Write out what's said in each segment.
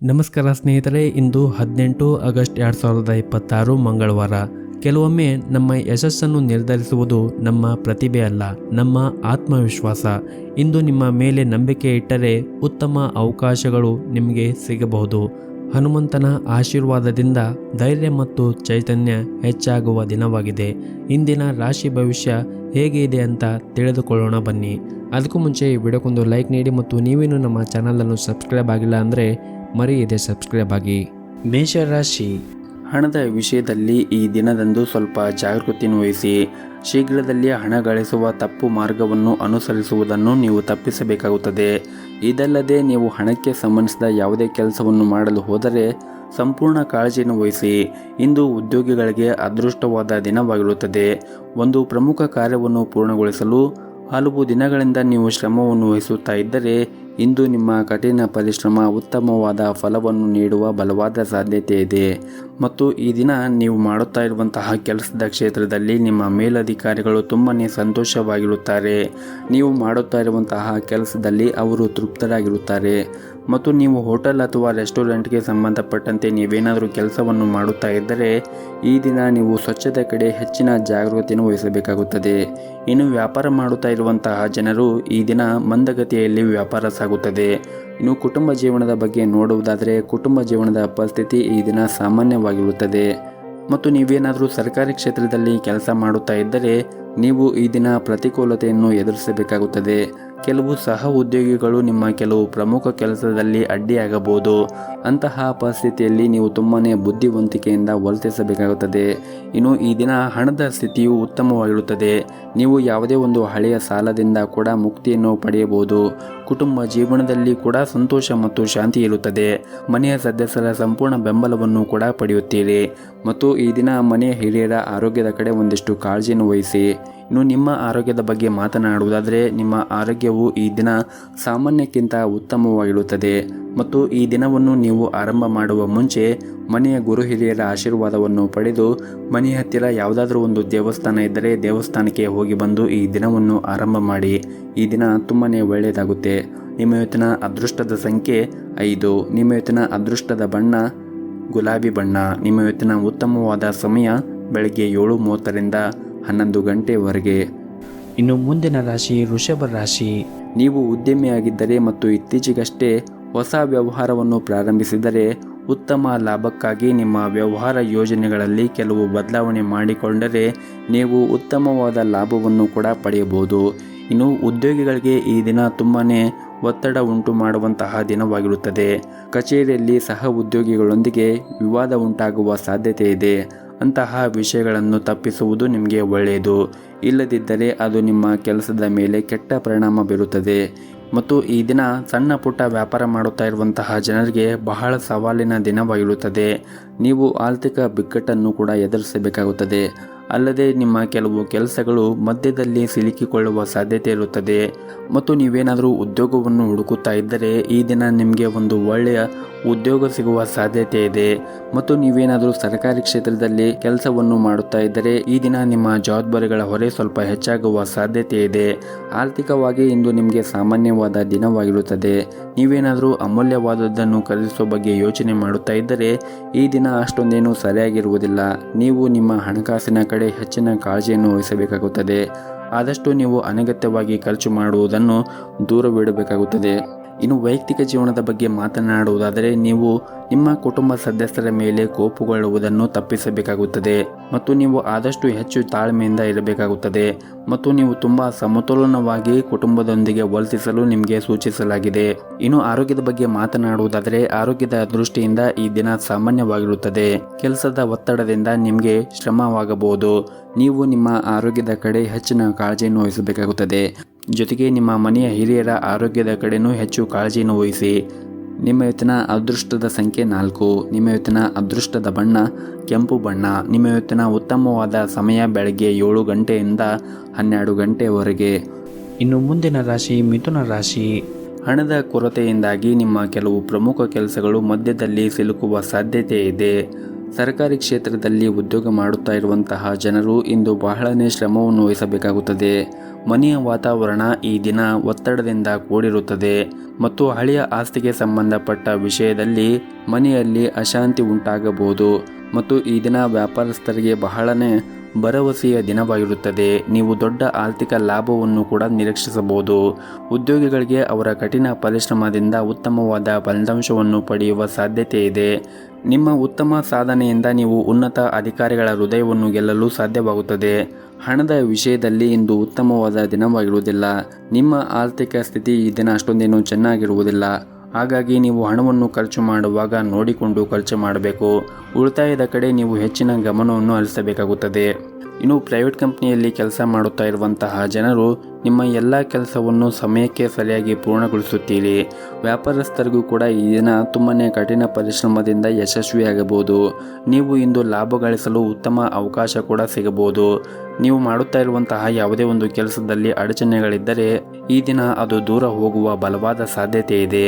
ನಮಸ್ಕಾರ ಸ್ನೇಹಿತರೆ, ಇಂದು 18 ಆಗಸ್ಟ್ 2026 ಮಂಗಳವಾರ. ಕೆಲವೊಮ್ಮೆ ನಮ್ಮ ಯಶಸ್ಸನ್ನು ನಿರ್ಧರಿಸುವುದು ನಮ್ಮ ಪ್ರತಿಭೆ ಅಲ್ಲ, ನಮ್ಮ ಆತ್ಮವಿಶ್ವಾಸ. ಇಂದು ನಿಮ್ಮ ಮೇಲೆ ನಂಬಿಕೆ ಇಟ್ಟರೆ ಉತ್ತಮ ಅವಕಾಶಗಳು ನಿಮಗೆ ಸಿಗಬಹುದು. ಹನುಮಂತನ ಆಶೀರ್ವಾದದಿಂದ ಧೈರ್ಯ ಮತ್ತು ಚೈತನ್ಯ ಹೆಚ್ಚಾಗುವ ದಿನವಾಗಿದೆ. ಇಂದಿನ ರಾಶಿ ಭವಿಷ್ಯ ಹೇಗೆ ಇದೆ ಅಂತ ತಿಳಿದುಕೊಳ್ಳೋಣ ಬನ್ನಿ. ಅದಕ್ಕೂ ಮುಂಚೆ ಈ ವಿಡಿಯೋಕ್ಕೊಂದು ಲೈಕ್ ನೀಡಿ ಮತ್ತು ನೀವೇನು ನಮ್ಮ ಚಾನಲನ್ನು ಸಬ್ಸ್ಕ್ರೈಬ್ ಆಗಿಲ್ಲ ಅಂದರೆ ಮರೆಯದೆ ಸಬ್ಸ್ಕ್ರೈಬ್ ಆಗಿ. ಮೇಷರಾಶಿ, ಹಣದ ವಿಷಯದಲ್ಲಿ ಈ ದಿನದಂದು ಸ್ವಲ್ಪ ಜಾಗೃತಿಯನ್ನು ವಹಿಸಿ. ಶೀಘ್ರದಲ್ಲೇ ಹಣ ಗಳಿಸುವ ತಪ್ಪು ಮಾರ್ಗವನ್ನು ಅನುಸರಿಸುವುದನ್ನು ನೀವು ತಪ್ಪಿಸಬೇಕಾಗುತ್ತದೆ. ಇದಲ್ಲದೆ ನೀವು ಹಣಕ್ಕೆ ಸಂಬಂಧಿಸಿದ ಯಾವುದೇ ಕೆಲಸವನ್ನು ಮಾಡಲು ಹೋದರೆ ಸಂಪೂರ್ಣ ಕಾಳಜಿಯನ್ನು ವಹಿಸಿ. ಇಂದು ಉದ್ಯೋಗಿಗಳಿಗೆ ಅದೃಷ್ಟವಾದ ದಿನವಾಗಿರುತ್ತದೆ. ಒಂದು ಪ್ರಮುಖ ಕಾರ್ಯವನ್ನು ಪೂರ್ಣಗೊಳಿಸಲು ಹಲವು ದಿನಗಳಿಂದ ನೀವು ಶ್ರಮವನ್ನು ವಹಿಸುತ್ತಾ ಇದ್ದರೆ ಇಂದು ನಿಮ್ಮ ಕಠಿಣ ಪರಿಶ್ರಮ ಉತ್ತಮವಾದ ಫಲವನ್ನು ನೀಡುವ ಬಲವಾದ ಸಾಧ್ಯತೆ ಇದೆ. ಮತ್ತು ಈ ದಿನ ನೀವು ಮಾಡುತ್ತಾ ಇರುವಂತಹ ಕೆಲಸದ ಕ್ಷೇತ್ರದಲ್ಲಿ ನಿಮ್ಮ ಮೇಲಧಿಕಾರಿಗಳು ತುಂಬಾ ಸಂತೋಷವಾಗಿರುತ್ತಾರೆ. ನೀವು ಮಾಡುತ್ತಾ ಇರುವಂತಹ ಕೆಲಸದಲ್ಲಿ ಅವರು ತೃಪ್ತರಾಗಿರುತ್ತಾರೆ. ಮತ್ತು ನೀವು ಹೋಟೆಲ್ ಅಥವಾ ರೆಸ್ಟೋರೆಂಟ್ಗೆ ಸಂಬಂಧಪಟ್ಟಂತೆ ನೀವೇನಾದರೂ ಕೆಲಸವನ್ನು ಮಾಡುತ್ತಾ ಇದ್ದರೆ ಈ ದಿನ ನೀವು ಸ್ವಚ್ಛತೆ ಕಡೆ ಹೆಚ್ಚಿನ ಜಾಗೃತಿಯನ್ನು ವಹಿಸಬೇಕಾಗುತ್ತದೆ. ಇನ್ನು ವ್ಯಾಪಾರ ಮಾಡುತ್ತಾ ಇರುವಂತಹ ಜನರು ಈ ದಿನ ಮಂದಗತಿಯಲ್ಲಿ ವ್ಯಾಪಾರ ಸಾಗುತ್ತದೆ. ಇನ್ನು ಕುಟುಂಬ ಜೀವನದ ಬಗ್ಗೆ ನೋಡುವುದಾದರೆ ಕುಟುಂಬ ಜೀವನದ ಪರಿಸ್ಥಿತಿ ಈ ದಿನ ಸಾಮಾನ್ಯವಾಗಿರುತ್ತದೆ. ಮತ್ತು ನೀವೇನಾದರೂ ಸರ್ಕಾರಿ ಕ್ಷೇತ್ರದಲ್ಲಿ ಕೆಲಸ ಮಾಡುತ್ತಾ ಇದ್ದರೆ ನೀವು ಈ ದಿನ ಪ್ರತಿಕೂಲತೆಯನ್ನು ಎದುರಿಸಬೇಕಾಗುತ್ತದೆ. ಕೆಲವು ಸಹ ಉದ್ಯೋಗಿಗಳು ನಿಮ್ಮ ಕೆಲವು ಪ್ರಮುಖ ಕೆಲಸದಲ್ಲಿ ಅಡ್ಡಿಯಾಗಬಹುದು. ಅಂತಹ ಪರಿಸ್ಥಿತಿಯಲ್ಲಿ ನೀವು ತುಂಬಾ ಬುದ್ಧಿವಂತಿಕೆಯಿಂದ ವರ್ತಿಸಬೇಕಾಗುತ್ತದೆ. ಇನ್ನು ಈ ದಿನ ಹಣದ ಸ್ಥಿತಿಯು ಉತ್ತಮವಾಗಿರುತ್ತದೆ. ನೀವು ಯಾವುದೇ ಒಂದು ಹಳೆಯ ಸಾಲದಿಂದ ಕೂಡ ಮುಕ್ತಿಯನ್ನು ಪಡೆಯಬಹುದು. ಕುಟುಂಬ ಜೀವನದಲ್ಲಿ ಕೂಡ ಸಂತೋಷ ಮತ್ತು ಶಾಂತಿ ಇರುತ್ತದೆ. ಮನೆಯ ಸದಸ್ಯರ ಸಂಪೂರ್ಣ ಬೆಂಬಲವನ್ನು ಕೂಡ ಪಡೆಯುತ್ತೀರಿ. ಮತ್ತು ಈ ದಿನ ಮನೆಯ ಹಿರಿಯರ ಆರೋಗ್ಯದ ಕಡೆ ಒಂದಿಷ್ಟು ಕಾಳಜಿಯನ್ನು ವಹಿಸಿ. ಇನ್ನು ನಿಮ್ಮ ಆರೋಗ್ಯದ ಬಗ್ಗೆ ಮಾತನಾಡುವುದಾದರೆ ನಿಮ್ಮ ಆರೋಗ್ಯವು ಈ ದಿನ ಸಾಮಾನ್ಯಕ್ಕಿಂತ ಉತ್ತಮವಾಗಿರುತ್ತದೆ. ಮತ್ತು ಈ ದಿನವನ್ನು ನೀವು ಆರಂಭ ಮಾಡುವ ಮುಂಚೆ ಮನೆಯ ಗುರು ಹಿರಿಯರ ಆಶೀರ್ವಾದವನ್ನು ಪಡೆದು ಮನೆಯ ಹತ್ತಿರ ಯಾವುದಾದ್ರೂ ಒಂದು ದೇವಸ್ಥಾನ ಇದ್ದರೆ ದೇವಸ್ಥಾನಕ್ಕೆ ಹೋಗಿ ಬಂದು ಈ ದಿನವನ್ನು ಆರಂಭ ಮಾಡಿ. ಈ ದಿನ ತುಂಬಾ ಒಳ್ಳೆಯದಾಗುತ್ತೆ. ನಿಮ್ಮ ಇವತ್ತಿನ ಅದೃಷ್ಟದ ಸಂಖ್ಯೆ 5. ನಿಮ್ಮ ಇವತ್ತಿನ ಅದೃಷ್ಟದ ಬಣ್ಣ ಗುಲಾಬಿ ಬಣ್ಣ. ನಿಮ್ಮ ಇವತ್ತಿನ ಉತ್ತಮವಾದ ಸಮಯ ಬೆಳಗ್ಗೆ 7:30ರಿಂದ 11 ಗಂಟೆವರೆಗೆ. ಇನ್ನು ಮುಂದಿನ ರಾಶಿ ವೃಷಭ ರಾಶಿ. ನೀವು ಉದ್ಯಮಿಯಾಗಿದ್ದರೆ ಮತ್ತು ಇತ್ತೀಚೆಗಷ್ಟೇ ಹೊಸ ವ್ಯವಹಾರವನ್ನು ಪ್ರಾರಂಭಿಸಿದರೆ ಉತ್ತಮ ಲಾಭಕ್ಕಾಗಿ ನಿಮ್ಮ ವ್ಯವಹಾರ ಯೋಜನೆಗಳಲ್ಲಿ ಕೆಲವು ಬದಲಾವಣೆ ಮಾಡಿಕೊಂಡರೆ ನೀವು ಉತ್ತಮವಾದ ಲಾಭವನ್ನು ಕೂಡ ಪಡೆಯಬಹುದು. ಇನ್ನು ಉದ್ಯೋಗಿಗಳಿಗೆ ಈ ದಿನ ತುಂಬಾ ಒತ್ತಡ ಉಂಟು ಮಾಡುವಂತಹ ದಿನವಾಗಿರುತ್ತದೆ. ಕಚೇರಿಯಲ್ಲಿ ಸಹ ಉದ್ಯೋಗಿಗಳೊಂದಿಗೆ ವಿವಾದ ಉಂಟಾಗುವ ಸಾಧ್ಯತೆ ಇದೆ. ಅಂತಹ ವಿಷಯಗಳನ್ನು ತಪ್ಪಿಸುವುದು ನಿಮಗೆ ಒಳ್ಳೆಯದು. ಇಲ್ಲದಿದ್ದರೆ ಅದು ನಿಮ್ಮ ಕೆಲಸದ ಮೇಲೆ ಕೆಟ್ಟ ಪರಿಣಾಮ ಬೀರುತ್ತದೆ. ಮತ್ತು ಈ ದಿನ ಸಣ್ಣ ಪುಟ್ಟ ವ್ಯಾಪಾರ ಮಾಡುತ್ತಾ ಇರುವಂತಹ ಜನರಿಗೆ ಬಹಳ ಸವಾಲಿನ ದಿನವಾಗಿರುತ್ತದೆ. ನೀವು ಆರ್ಥಿಕ ಬಿಕ್ಕಟ್ಟನ್ನು ಕೂಡ ಎದುರಿಸಬೇಕಾಗುತ್ತದೆ. ಅಲ್ಲದೆ ನಿಮ್ಮ ಕೆಲವು ಕೆಲಸಗಳು ಮಧ್ಯದಲ್ಲಿ ಸಿಲುಕಿಕೊಳ್ಳುವ ಸಾಧ್ಯತೆ ಇರುತ್ತದೆ. ಮತ್ತು ನೀವೇನಾದರೂ ಉದ್ಯೋಗವನ್ನು ಹುಡುಕುತ್ತಾ ಇದ್ದರೆ ಈ ದಿನ ನಿಮಗೆ ಒಂದು ಒಳ್ಳೆಯ ಉದ್ಯೋಗ ಸಿಗುವ ಸಾಧ್ಯತೆ ಇದೆ. ಮತ್ತು ನೀವೇನಾದರೂ ಸರ್ಕಾರಿ ಕ್ಷೇತ್ರದಲ್ಲಿ ಕೆಲಸವನ್ನು ಮಾಡುತ್ತಾ ಇದ್ದರೆ ಈ ದಿನ ನಿಮ್ಮ ಜವಾಬ್ದಾರಿಗಳ ಹೊರೆ ಸ್ವಲ್ಪ ಹೆಚ್ಚಾಗುವ ಸಾಧ್ಯತೆ ಇದೆ. ಆರ್ಥಿಕವಾಗಿ ಇಂದು ನಿಮಗೆ ಸಾಮಾನ್ಯವಾದ ದಿನವಾಗಿರುತ್ತದೆ. ನೀವೇನಾದರೂ ಅಮೂಲ್ಯವಾದದ್ದನ್ನು ಖರೀದಿಸುವ ಬಗ್ಗೆ ಯೋಚನೆ ಮಾಡುತ್ತಾ ಇದ್ದರೆ ಈ ದಿನ ಅಷ್ಟೊಂದೇನು ಸರಿಯಾಗಿರುವುದಿಲ್ಲ. ನೀವು ನಿಮ್ಮ ಹಣಕಾಸಿನ ಕಡೆ ಹೆಚ್ಚಿನ ಕಾಳಜಿಯನ್ನು ವಹಿಸಬೇಕಾಗುತ್ತದೆ. ಆದಷ್ಟು ನೀವು ಅನಗತ್ಯವಾಗಿ ಖರ್ಚು ಮಾಡುವುದನ್ನು ದೂರವಿಡಬೇಕಾಗುತ್ತದೆ. ಇನ್ನು ವೈಯಕ್ತಿಕ ಜೀವನದ ಬಗ್ಗೆ ಮಾತನಾಡುವುದಾದರೆ ನೀವು ನಿಮ್ಮ ಕುಟುಂಬ ಸದಸ್ಯರ ಮೇಲೆ ಕೋಪಗೊಳ್ಳುವುದನ್ನು ತಪ್ಪಿಸಬೇಕಾಗುತ್ತದೆ. ಮತ್ತು ನೀವು ಆದಷ್ಟು ಹೆಚ್ಚು ತಾಳ್ಮೆಯಿಂದ ಇರಬೇಕಾಗುತ್ತದೆ. ಮತ್ತು ನೀವು ತುಂಬ ಸಮತೋಲನವಾಗಿ ಕುಟುಂಬದೊಂದಿಗೆ ವರ್ತಿಸಲು ನಿಮಗೆ ಸೂಚಿಸಲಾಗಿದೆ. ಇನ್ನು ಆರೋಗ್ಯದ ಬಗ್ಗೆ ಮಾತನಾಡುವುದಾದರೆ ಆರೋಗ್ಯದ ದೃಷ್ಟಿಯಿಂದ ಈ ದಿನ ಸಾಮಾನ್ಯವಾಗಿರುತ್ತದೆ. ಕೆಲಸದ ಒತ್ತಡದಿಂದ ನಿಮಗೆ ಶ್ರಮವಾಗಬಹುದು. ನೀವು ನಿಮ್ಮ ಆರೋಗ್ಯದ ಕಡೆ ಹೆಚ್ಚಿನ ಕಾಳಜಿಯನ್ನು ವಹಿಸಬೇಕಾಗುತ್ತದೆ. ಜೊತೆಗೆ ನಿಮ್ಮ ಮನೆಯ ಹಿರಿಯರ ಆರೋಗ್ಯದ ಕಡೆನೂ ಹೆಚ್ಚು ಕಾಳಜಿಯನ್ನು ವಹಿಸಿ. ನಿಮ್ಮ ಇವತ್ತಿನ ಅದೃಷ್ಟದ ಸಂಖ್ಯೆ 4. ನಿಮ್ಮ ಇವತ್ತಿನ ಅದೃಷ್ಟದ ಬಣ್ಣ ಕೆಂಪು ಬಣ್ಣ. ನಿಮ್ಮ ಇವತ್ತಿನ ಉತ್ತಮವಾದ ಸಮಯ ಬೆಳಗ್ಗೆ 7 ಗಂಟೆಯಿಂದ 12 ಗಂಟೆವರೆಗೆ. ಇನ್ನು ಮುಂದಿನ ರಾಶಿ ಮಿಥುನ ರಾಶಿ. ಹಣದ ಕೊರತೆಯಿಂದಾಗಿ ನಿಮ್ಮ ಕೆಲವು ಪ್ರಮುಖ ಕೆಲಸಗಳು ಮಧ್ಯದಲ್ಲಿ ಸಿಲುಕುವ ಸಾಧ್ಯತೆ ಇದೆ. ಸರ್ಕಾರಿ ಕ್ಷೇತ್ರದಲ್ಲಿ ಉದ್ಯೋಗ ಮಾಡುತ್ತಾ ಇರುವಂತಹ ಜನರು ಇಂದು ಬಹಳನೇ ಶ್ರಮವನ್ನು ವಹಿಸಬೇಕಾಗುತ್ತದೆ. ಮನೆಯ ವಾತಾವರಣ ಈ ದಿನ ಒತ್ತಡದಿಂದ ಕೂಡಿರುತ್ತದೆ ಮತ್ತು ಹಳೆಯ ಆಸ್ತಿಗೆ ಸಂಬಂಧಪಟ್ಟ ವಿಷಯದಲ್ಲಿ ಮನೆಯಲ್ಲಿ ಅಶಾಂತಿ ಉಂಟಾಗಬಹುದು ಮತ್ತು ಈ ದಿನ ವ್ಯಾಪಾರಸ್ಥರಿಗೆ ಬಹಳನೇ ಭರವಸೆಯ ದಿನವಾಗಿರುತ್ತದೆ. ನೀವು ದೊಡ್ಡ ಆರ್ಥಿಕ ಲಾಭವನ್ನು ಕೂಡ ನಿರೀಕ್ಷಿಸಬಹುದು. ಉದ್ಯೋಗಿಗಳಿಗೆ ಅವರ ಕಠಿಣ ಪರಿಶ್ರಮದಿಂದ ಉತ್ತಮವಾದ ಫಲಿತಾಂಶವನ್ನು ಪಡೆಯುವ ಸಾಧ್ಯತೆ ಇದೆ. ನಿಮ್ಮ ಉತ್ತಮ ಸಾಧನೆಯಿಂದ ನೀವು ಉನ್ನತ ಅಧಿಕಾರಿಗಳ ಹೃದಯವನ್ನು ಗೆಲ್ಲಲು ಸಾಧ್ಯವಾಗುತ್ತದೆ. ಹಣದ ವಿಷಯದಲ್ಲಿ ಇಂದು ಉತ್ತಮವಾದ ದಿನವಾಗಿರುವುದಿಲ್ಲ. ನಿಮ್ಮ ಆರ್ಥಿಕ ಸ್ಥಿತಿ ಈ ದಿನ ಅಷ್ಟೊಂದೇನು ಚೆನ್ನಾಗಿರುವುದಿಲ್ಲ. ಹಾಗಾಗಿ ನೀವು ಹಣವನ್ನು ಖರ್ಚು ಮಾಡುವಾಗ ನೋಡಿಕೊಂಡು ಖರ್ಚು ಮಾಡಬೇಕು. ಉಳಿತಾಯದ ಕಡೆ ನೀವು ಹೆಚ್ಚಿನ ಗಮನವನ್ನು ಹರಿಸಬೇಕಾಗುತ್ತದೆ. ಇನ್ನು ಪ್ರೈವೇಟ್ ಕಂಪ್ನಿಯಲ್ಲಿ ಕೆಲಸ ಮಾಡುತ್ತಾ ಇರುವಂತಹ ಜನರು ನಿಮ್ಮ ಎಲ್ಲ ಕೆಲಸವನ್ನು ಸಮಯಕ್ಕೆ ಸರಿಯಾಗಿ ಪೂರ್ಣಗೊಳಿಸುತ್ತೀರಿ. ವ್ಯಾಪಾರಸ್ಥರಿಗೂ ಕೂಡ ಈ ದಿನ ತುಂಬಾ ಕಠಿಣ ಪರಿಶ್ರಮದಿಂದ ಯಶಸ್ವಿಯಾಗಬಹುದು. ನೀವು ಇಂದು ಲಾಭ ಗಳಿಸಲು ಉತ್ತಮ ಅವಕಾಶ ಕೂಡ ಸಿಗಬಹುದು. ನೀವು ಮಾಡುತ್ತಾ ಇರುವಂತಹ ಯಾವುದೇ ಒಂದು ಕೆಲಸದಲ್ಲಿ ಅಡಚಣೆಗಳಿದ್ದರೆ ಈ ದಿನ ಅದು ದೂರ ಹೋಗುವ ಬಲವಾದ ಸಾಧ್ಯತೆ ಇದೆ.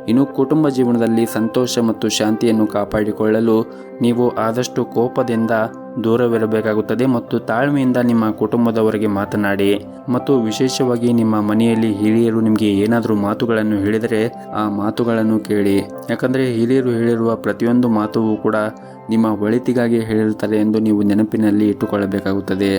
ಇನ್ನು ಕುಟುಂಬ ಜೀವನದಲ್ಲಿ ಸಂತೋಷ ಮತ್ತು ಶಾಂತಿಯನ್ನು ಕಾಪಾಡಿಕೊಳ್ಳಲು ನೀವು ಆದಷ್ಟು ಕೋಪದಿಂದ ದೂರವಿರಬೇಕಾಗುತ್ತದೆ ಮತ್ತು ತಾಳ್ಮೆಯಿಂದ ನಿಮ್ಮ ಕುಟುಂಬದವರಿಗೆ ಮಾತನಾಡಿ. ಮತ್ತು ವಿಶೇಷವಾಗಿ ನಿಮ್ಮ ಮನೆಯಲ್ಲಿ ಹಿರಿಯರು ನಿಮಗೆ ಏನಾದರೂ ಮಾತುಗಳನ್ನು ಹೇಳಿದರೆ ಆ ಮಾತುಗಳನ್ನು ಕೇಳಿ. ಯಾಕಂದರೆ ಹಿರಿಯರು ಹೇಳಿರುವ ಪ್ರತಿಯೊಂದು ಮಾತು ಕೂಡ ನಿಮ್ಮ ಒಳಿತಿಗಾಗಿ ಹೇಳಿರ್ತಾರೆ ಎಂದು ನೀವು ನೆನಪಿನಲ್ಲಿ ಇಟ್ಟುಕೊಳ್ಳಬೇಕಾಗುತ್ತದೆ.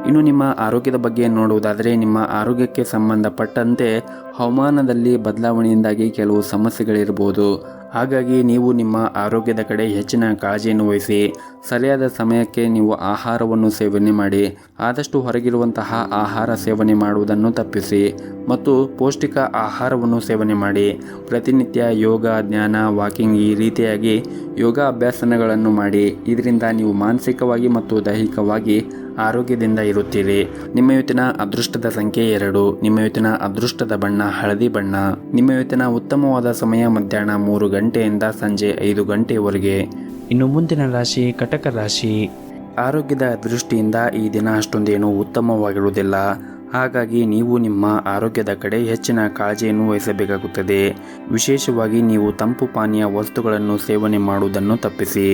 ಇನ್ನು ನಿಮ್ಮ ಆರೋಗ್ಯದ ಬಗ್ಗೆ ನೋಡುವುದಾದರೆ ನಿಮ್ಮ ಆರೋಗ್ಯಕ್ಕೆ ಸಂಬಂಧಪಟ್ಟಂತೆ ಹವಾಮಾನದಲ್ಲಿ ಬದಲಾವಣೆಯಿಂದಾಗಿ ಕೆಲವು ಸಮಸ್ಯೆಗಳಿರಬಹುದು. ಹಾಗಾಗಿ ನೀವು ನಿಮ್ಮ ಆರೋಗ್ಯದ ಕಡೆ ಹೆಚ್ಚಿನ ಕಾಳಜಿಯನ್ನು ವಹಿಸಿ. ಸರಿಯಾದ ಸಮಯಕ್ಕೆ ನೀವು ಆಹಾರವನ್ನು ಸೇವನೆ ಮಾಡಿ. ಆದಷ್ಟು ಹೊರಗಿರುವಂತಹ ಆಹಾರ ಸೇವನೆ ಮಾಡುವುದನ್ನು ತಪ್ಪಿಸಿ ಮತ್ತು ಪೌಷ್ಟಿಕ ಆಹಾರವನ್ನು ಸೇವನೆ ಮಾಡಿ. ಪ್ರತಿನಿತ್ಯ ಯೋಗ, ಧ್ಯಾನ, ವಾಕಿಂಗ್ ಈ ರೀತಿಯಾಗಿ ಯೋಗ ಅಭ್ಯಾಸಗಳನ್ನು ಮಾಡಿ. ಇದರಿಂದ ನೀವು ಮಾನಸಿಕವಾಗಿ ಮತ್ತು ದೈಹಿಕವಾಗಿ ಆರೋಗ್ಯದಿಂದ ಇರುತ್ತೀರಿ. ನಿಮ್ಮ ಇವತ್ತಿನ ಅದೃಷ್ಟದ ಸಂಖ್ಯೆ 2. ನಿಮ್ಮ ಇವತ್ತಿನ ಅದೃಷ್ಟದ ಬಣ್ಣ ಹಳದಿ ಬಣ್ಣ. ನಿಮ್ಮ ಇವತ್ತಿನ ಉತ್ತಮವಾದ ಸಮಯ ಮಧ್ಯಾಹ್ನ 3 ಗಂಟೆಯಿಂದ ಸಂಜೆ 5 ಗಂಟೆಯವರೆಗೆ. ಇನ್ನು ಮುಂದಿನ ರಾಶಿ ಕಟಕ ರಾಶಿ. ಆರೋಗ್ಯದ ದೃಷ್ಟಿಯಿಂದ ಈ ದಿನ ಅಷ್ಟೊಂದೇನು ಉತ್ತಮವಾಗಿರುವುದಿಲ್ಲ. ಹಾಗಾಗಿ ನೀವು ನಿಮ್ಮ ಆರೋಗ್ಯದ ಕಡೆ ಹೆಚ್ಚಿನ ಕಾಳಜಿಯನ್ನು ವಹಿಸಬೇಕಾಗುತ್ತದೆ. ವಿಶೇಷವಾಗಿ ನೀವು ತಂಪು ಪಾನೀಯ ವಸ್ತುಗಳನ್ನು ಸೇವನೆ ಮಾಡುವುದನ್ನು ತಪ್ಪಿಸಿ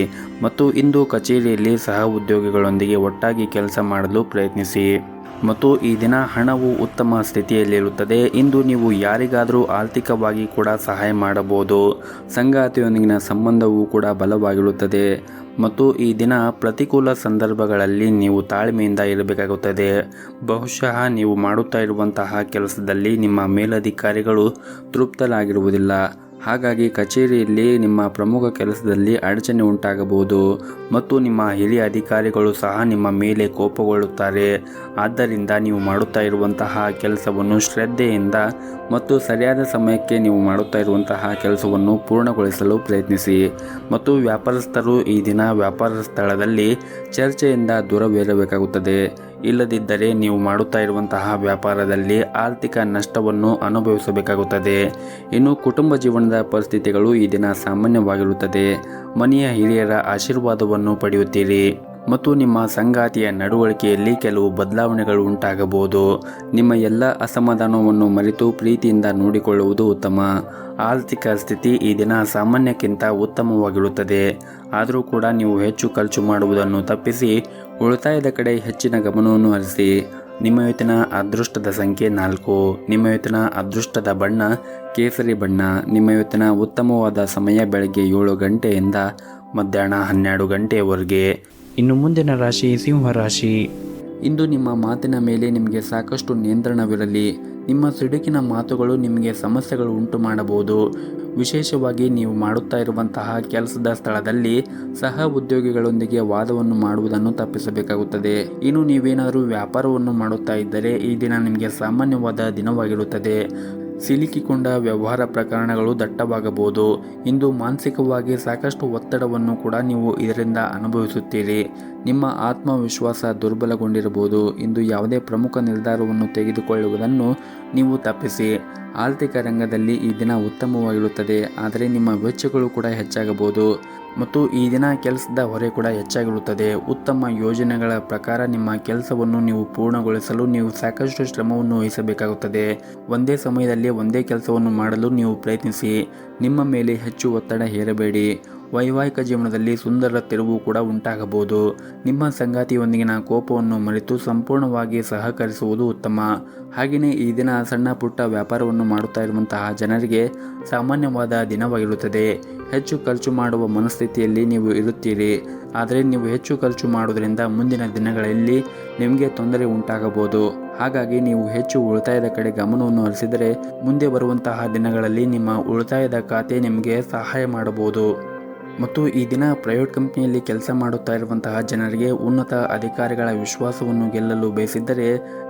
ಮತ್ತು ಇಂದು ಕಚೇರಿಯಲ್ಲಿ ಸಹ ಉದ್ಯೋಗಿಗಳೊಂದಿಗೆ ಒಟ್ಟಾಗಿ ಕೆಲಸ ಮಾಡಲು ಪ್ರಯತ್ನಿಸಿ. ಮತ್ತು ಈ ದಿನ ಹಣವು ಉತ್ತಮ ಸ್ಥಿತಿಯಲ್ಲಿರುತ್ತದೆ. ಇಂದು ನೀವು ಯಾರಿಗಾದರೂ ಆರ್ಥಿಕವಾಗಿ ಕೂಡ ಸಹಾಯ ಮಾಡಬಹುದು. ಸಂಗಾತಿಯೊಂದಿಗಿನ ಸಂಬಂಧವೂ ಕೂಡ ಬಲವಾಗಿರುತ್ತದೆ ಮತ್ತು ಈ ದಿನ ಪ್ರತಿಕೂಲ ಸಂದರ್ಭಗಳಲ್ಲಿ ನೀವು ತಾಳ್ಮೆಯಿಂದ ಇರಬೇಕಾಗುತ್ತದೆ. ಬಹುಶಃ ನೀವು ಮಾಡುತ್ತಾ ಇರುವಂತಹ ಕೆಲಸದಲ್ಲಿ ನಿಮ್ಮ ಮೇಲಧಿಕಾರಿಗಳು ತೃಪ್ತರಾಗಿರುವುದಿಲ್ಲ. ಹಾಗಾಗಿ ಕಚೇರಿಯಲ್ಲಿ ನಿಮ್ಮ ಪ್ರಮುಖ ಕೆಲಸದಲ್ಲಿ ಅಡಚಣೆ ಉಂಟಾಗಬಹುದು ಮತ್ತು ನಿಮ್ಮ ಹಿರಿಯ ಅಧಿಕಾರಿಗಳು ಸಹ ನಿಮ್ಮ ಮೇಲೆ ಕೋಪಗೊಳ್ಳುತ್ತಾರೆ. ಆದ್ದರಿಂದ ನೀವು ಮಾಡುತ್ತಾ ಇರುವಂತಹ ಕೆಲಸವನ್ನು ಶ್ರದ್ಧೆಯಿಂದ ಮತ್ತು ಸರಿಯಾದ ಸಮಯಕ್ಕೆ ನೀವು ಮಾಡುತ್ತಾ ಇರುವಂತಹ ಕೆಲಸವನ್ನು ಪೂರ್ಣಗೊಳಿಸಲು ಪ್ರಯತ್ನಿಸಿ. ಮತ್ತು ವ್ಯಾಪಾರಸ್ಥರು ಈ ದಿನ ವ್ಯಾಪಾರ ಸ್ಥಳದಲ್ಲಿ ಚರ್ಚೆಯಿಂದ ದೂರವಿರಬೇಕಾಗುತ್ತದೆ. ಇಲ್ಲದಿದ್ದರೆ ನೀವು ಮಾಡುತ್ತಾ ಇರುವಂತಹ ವ್ಯಾಪಾರದಲ್ಲಿ ಆರ್ಥಿಕ ನಷ್ಟವನ್ನು ಅನುಭವಿಸಬೇಕಾಗುತ್ತದೆ. ಇನ್ನು ಕುಟುಂಬ ಜೀವನದ ಪರಿಸ್ಥಿತಿಗಳು ಈ ದಿನ ಸಾಮಾನ್ಯವಾಗಿರುತ್ತದೆ. ಮನೆಯ ಹಿರಿಯರ ಆಶೀರ್ವಾದವನ್ನು ಪಡೆಯುತ್ತೀರಿ ಮತ್ತು ನಿಮ್ಮ ಸಂಗಾತಿಯ ನಡವಳಿಕೆಯಲ್ಲಿ ಕೆಲವು ಬದಲಾವಣೆಗಳು ಉಂಟಾಗಬಹುದು. ನಿಮ್ಮ ಎಲ್ಲ ಅಸಮಾಧಾನವನ್ನು ಮರೆತು ಪ್ರೀತಿಯಿಂದ ನೋಡಿಕೊಳ್ಳುವುದು ಉತ್ತಮ. ಆರ್ಥಿಕ ಸ್ಥಿತಿ ಈ ದಿನ ಸಾಮಾನ್ಯಕ್ಕಿಂತ ಉತ್ತಮವಾಗಿರುತ್ತದೆ. ಆದರೂ ಕೂಡ ನೀವು ಹೆಚ್ಚು ಖರ್ಚು ಮಾಡುವುದನ್ನು ತಪ್ಪಿಸಿ ಉಳಿತಾಯದ ಕಡೆ ಹೆಚ್ಚಿನ ಗಮನವನ್ನು ಹರಿಸಿ. ನಿಮ್ಮ ಇವತ್ತಿನ ಅದೃಷ್ಟದ ಸಂಖ್ಯೆ 4. ನಿಮ್ಮ ಇವತ್ತಿನ ಅದೃಷ್ಟದ ಬಣ್ಣ ಕೇಸರಿ ಬಣ್ಣ. ನಿಮ್ಮ ಇವತ್ತಿನ ಉತ್ತಮವಾದ ಸಮಯ ಬೆಳಗ್ಗೆ 7 ಗಂಟೆಯಿಂದ ಮಧ್ಯಾಹ್ನ 12 ಗಂಟೆಯವರೆಗೆ. ಇನ್ನು ಮುಂದಿನ ರಾಶಿ ಸಿಂಹರಾಶಿ. ಇಂದು ನಿಮ್ಮ ಮಾತಿನ ಮೇಲೆ ನಿಮಗೆ ಸಾಕಷ್ಟು ನಿಯಂತ್ರಣವಿರಲಿ. ನಿಮ್ಮ ಸಿಡುಕಿನ ಮಾತುಗಳು ನಿಮಗೆ ಸಮಸ್ಯೆಗಳು ಉಂಟು ಮಾಡಬಹುದು. ವಿಶೇಷವಾಗಿ ನೀವು ಮಾಡುತ್ತಾ ಇರುವಂತಹ ಕೆಲಸದ ಸ್ಥಳದಲ್ಲಿ ಸಹ ಉದ್ಯೋಗಿಗಳೊಂದಿಗೆ ವಾದವನ್ನು ಮಾಡುವುದನ್ನು ತಪ್ಪಿಸಬೇಕಾಗುತ್ತದೆ. ಇನ್ನು ನೀವೇನಾದರೂ ವ್ಯಾಪಾರವನ್ನು ಮಾಡುತ್ತಾ ಇದ್ದರೆ ಈ ದಿನ ನಿಮಗೆ ಸಾಮಾನ್ಯವಾದ ದಿನವಾಗಿರುತ್ತದೆ. ಸಿಲುಕಿಕೊಂಡ ವ್ಯವಹಾರ ಪ್ರಕರಣಗಳು ದಟ್ಟವಾಗಬಹುದು. ಇಂದು ಮಾನಸಿಕವಾಗಿ ಸಾಕಷ್ಟು ಒತ್ತಡವನ್ನು ಕೂಡ ನೀವು ಇದರಿಂದ ಅನುಭವಿಸುತ್ತೀರಿ. ನಿಮ್ಮ ಆತ್ಮವಿಶ್ವಾಸ ದುರ್ಬಲಗೊಂಡಿರಬಹುದು. ಇಂದು ಯಾವುದೇ ಪ್ರಮುಖ ನಿರ್ಧಾರವನ್ನು ತೆಗೆದುಕೊಳ್ಳುವುದನ್ನು ನೀವು ತಪ್ಪಿಸಿ. ಆರ್ಥಿಕ ರಂಗದಲ್ಲಿ ಈ ದಿನ ಉತ್ತಮವಾಗಿರುತ್ತದೆ. ಆದರೆ ನಿಮ್ಮ ವೆಚ್ಚಗಳು ಕೂಡ ಹೆಚ್ಚಾಗಬಹುದು ಮತ್ತು ಈ ದಿನ ಕೆಲಸದ ಹೊರೆ ಕೂಡ ಹೆಚ್ಚಾಗಿರುತ್ತದೆ. ಉತ್ತಮ ಯೋಜನೆಗಳ ಪ್ರಕಾರ ನಿಮ್ಮ ಕೆಲಸವನ್ನು ನೀವು ಪೂರ್ಣಗೊಳಿಸಲು ನೀವು ಸಾಕಷ್ಟು ಶ್ರಮವನ್ನು ವಹಿಸಬೇಕಾಗುತ್ತದೆ. ಒಂದೇ ಸಮಯದಲ್ಲಿ ಒಂದೇ ಕೆಲಸವನ್ನು ಮಾಡಲು ನೀವು ಪ್ರಯತ್ನಿಸಿ. ನಿಮ್ಮ ಮೇಲೆ ಹೆಚ್ಚು ಒತ್ತಡ ಹೇರಬೇಡಿ. ವೈವಾಹಿಕ ಜೀವನದಲ್ಲಿ ಸುಂದರ ತಿರುವು ಕೂಡ ಉಂಟಾಗಬಹುದು. ನಿಮ್ಮ ಸಂಗಾತಿಯೊಂದಿಗಿನ ಕೋಪವನ್ನು ಮರೆತು ಸಂಪೂರ್ಣವಾಗಿ ಸಹಕರಿಸುವುದು ಉತ್ತಮ. ಹಾಗೆಯೇ ಈ ದಿನ ಸಣ್ಣ ಪುಟ್ಟ ವ್ಯಾಪಾರವನ್ನು ಮಾಡುತ್ತಾ ಇರುವಂತಹ ಜನರಿಗೆ ಸಾಮಾನ್ಯವಾದ ದಿನವಾಗಿರುತ್ತದೆ. ಹೆಚ್ಚು ಖರ್ಚು ಮಾಡುವ ಮನಸ್ಥಿತಿಯಲ್ಲಿ ನೀವು ಇರುತ್ತೀರಿ. ಆದರೆ ನೀವು ಹೆಚ್ಚು ಖರ್ಚು ಮಾಡುವುದರಿಂದ ಮುಂದಿನ ದಿನಗಳಲ್ಲಿ ನಿಮಗೆ ತೊಂದರೆ ಉಂಟಾಗಬಹುದು. ಹಾಗಾಗಿ ನೀವು ಹೆಚ್ಚು ಉಳಿತಾಯದ ಕಡೆ ಗಮನವನ್ನು ಹರಿಸಿದರೆ ಮುಂದೆ ಬರುವಂತಹ ದಿನಗಳಲ್ಲಿ ನಿಮ್ಮ ಉಳಿತಾಯದ ಖಾತೆ ನಿಮಗೆ ಸಹಾಯ ಮಾಡಬಹುದು. ಮತ್ತು ಈ ದಿನ ಪ್ರೈವೇಟ್ ಕಂಪ್ನಿಯಲ್ಲಿ ಕೆಲಸ ಮಾಡುತ್ತಾ ಇರುವಂತಹ ಜನರಿಗೆ ಉನ್ನತ ಅಧಿಕಾರಿಗಳ ವಿಶ್ವಾಸವನ್ನು ಗೆಲ್ಲಲು ಬಯಸಿದ್ದರೆ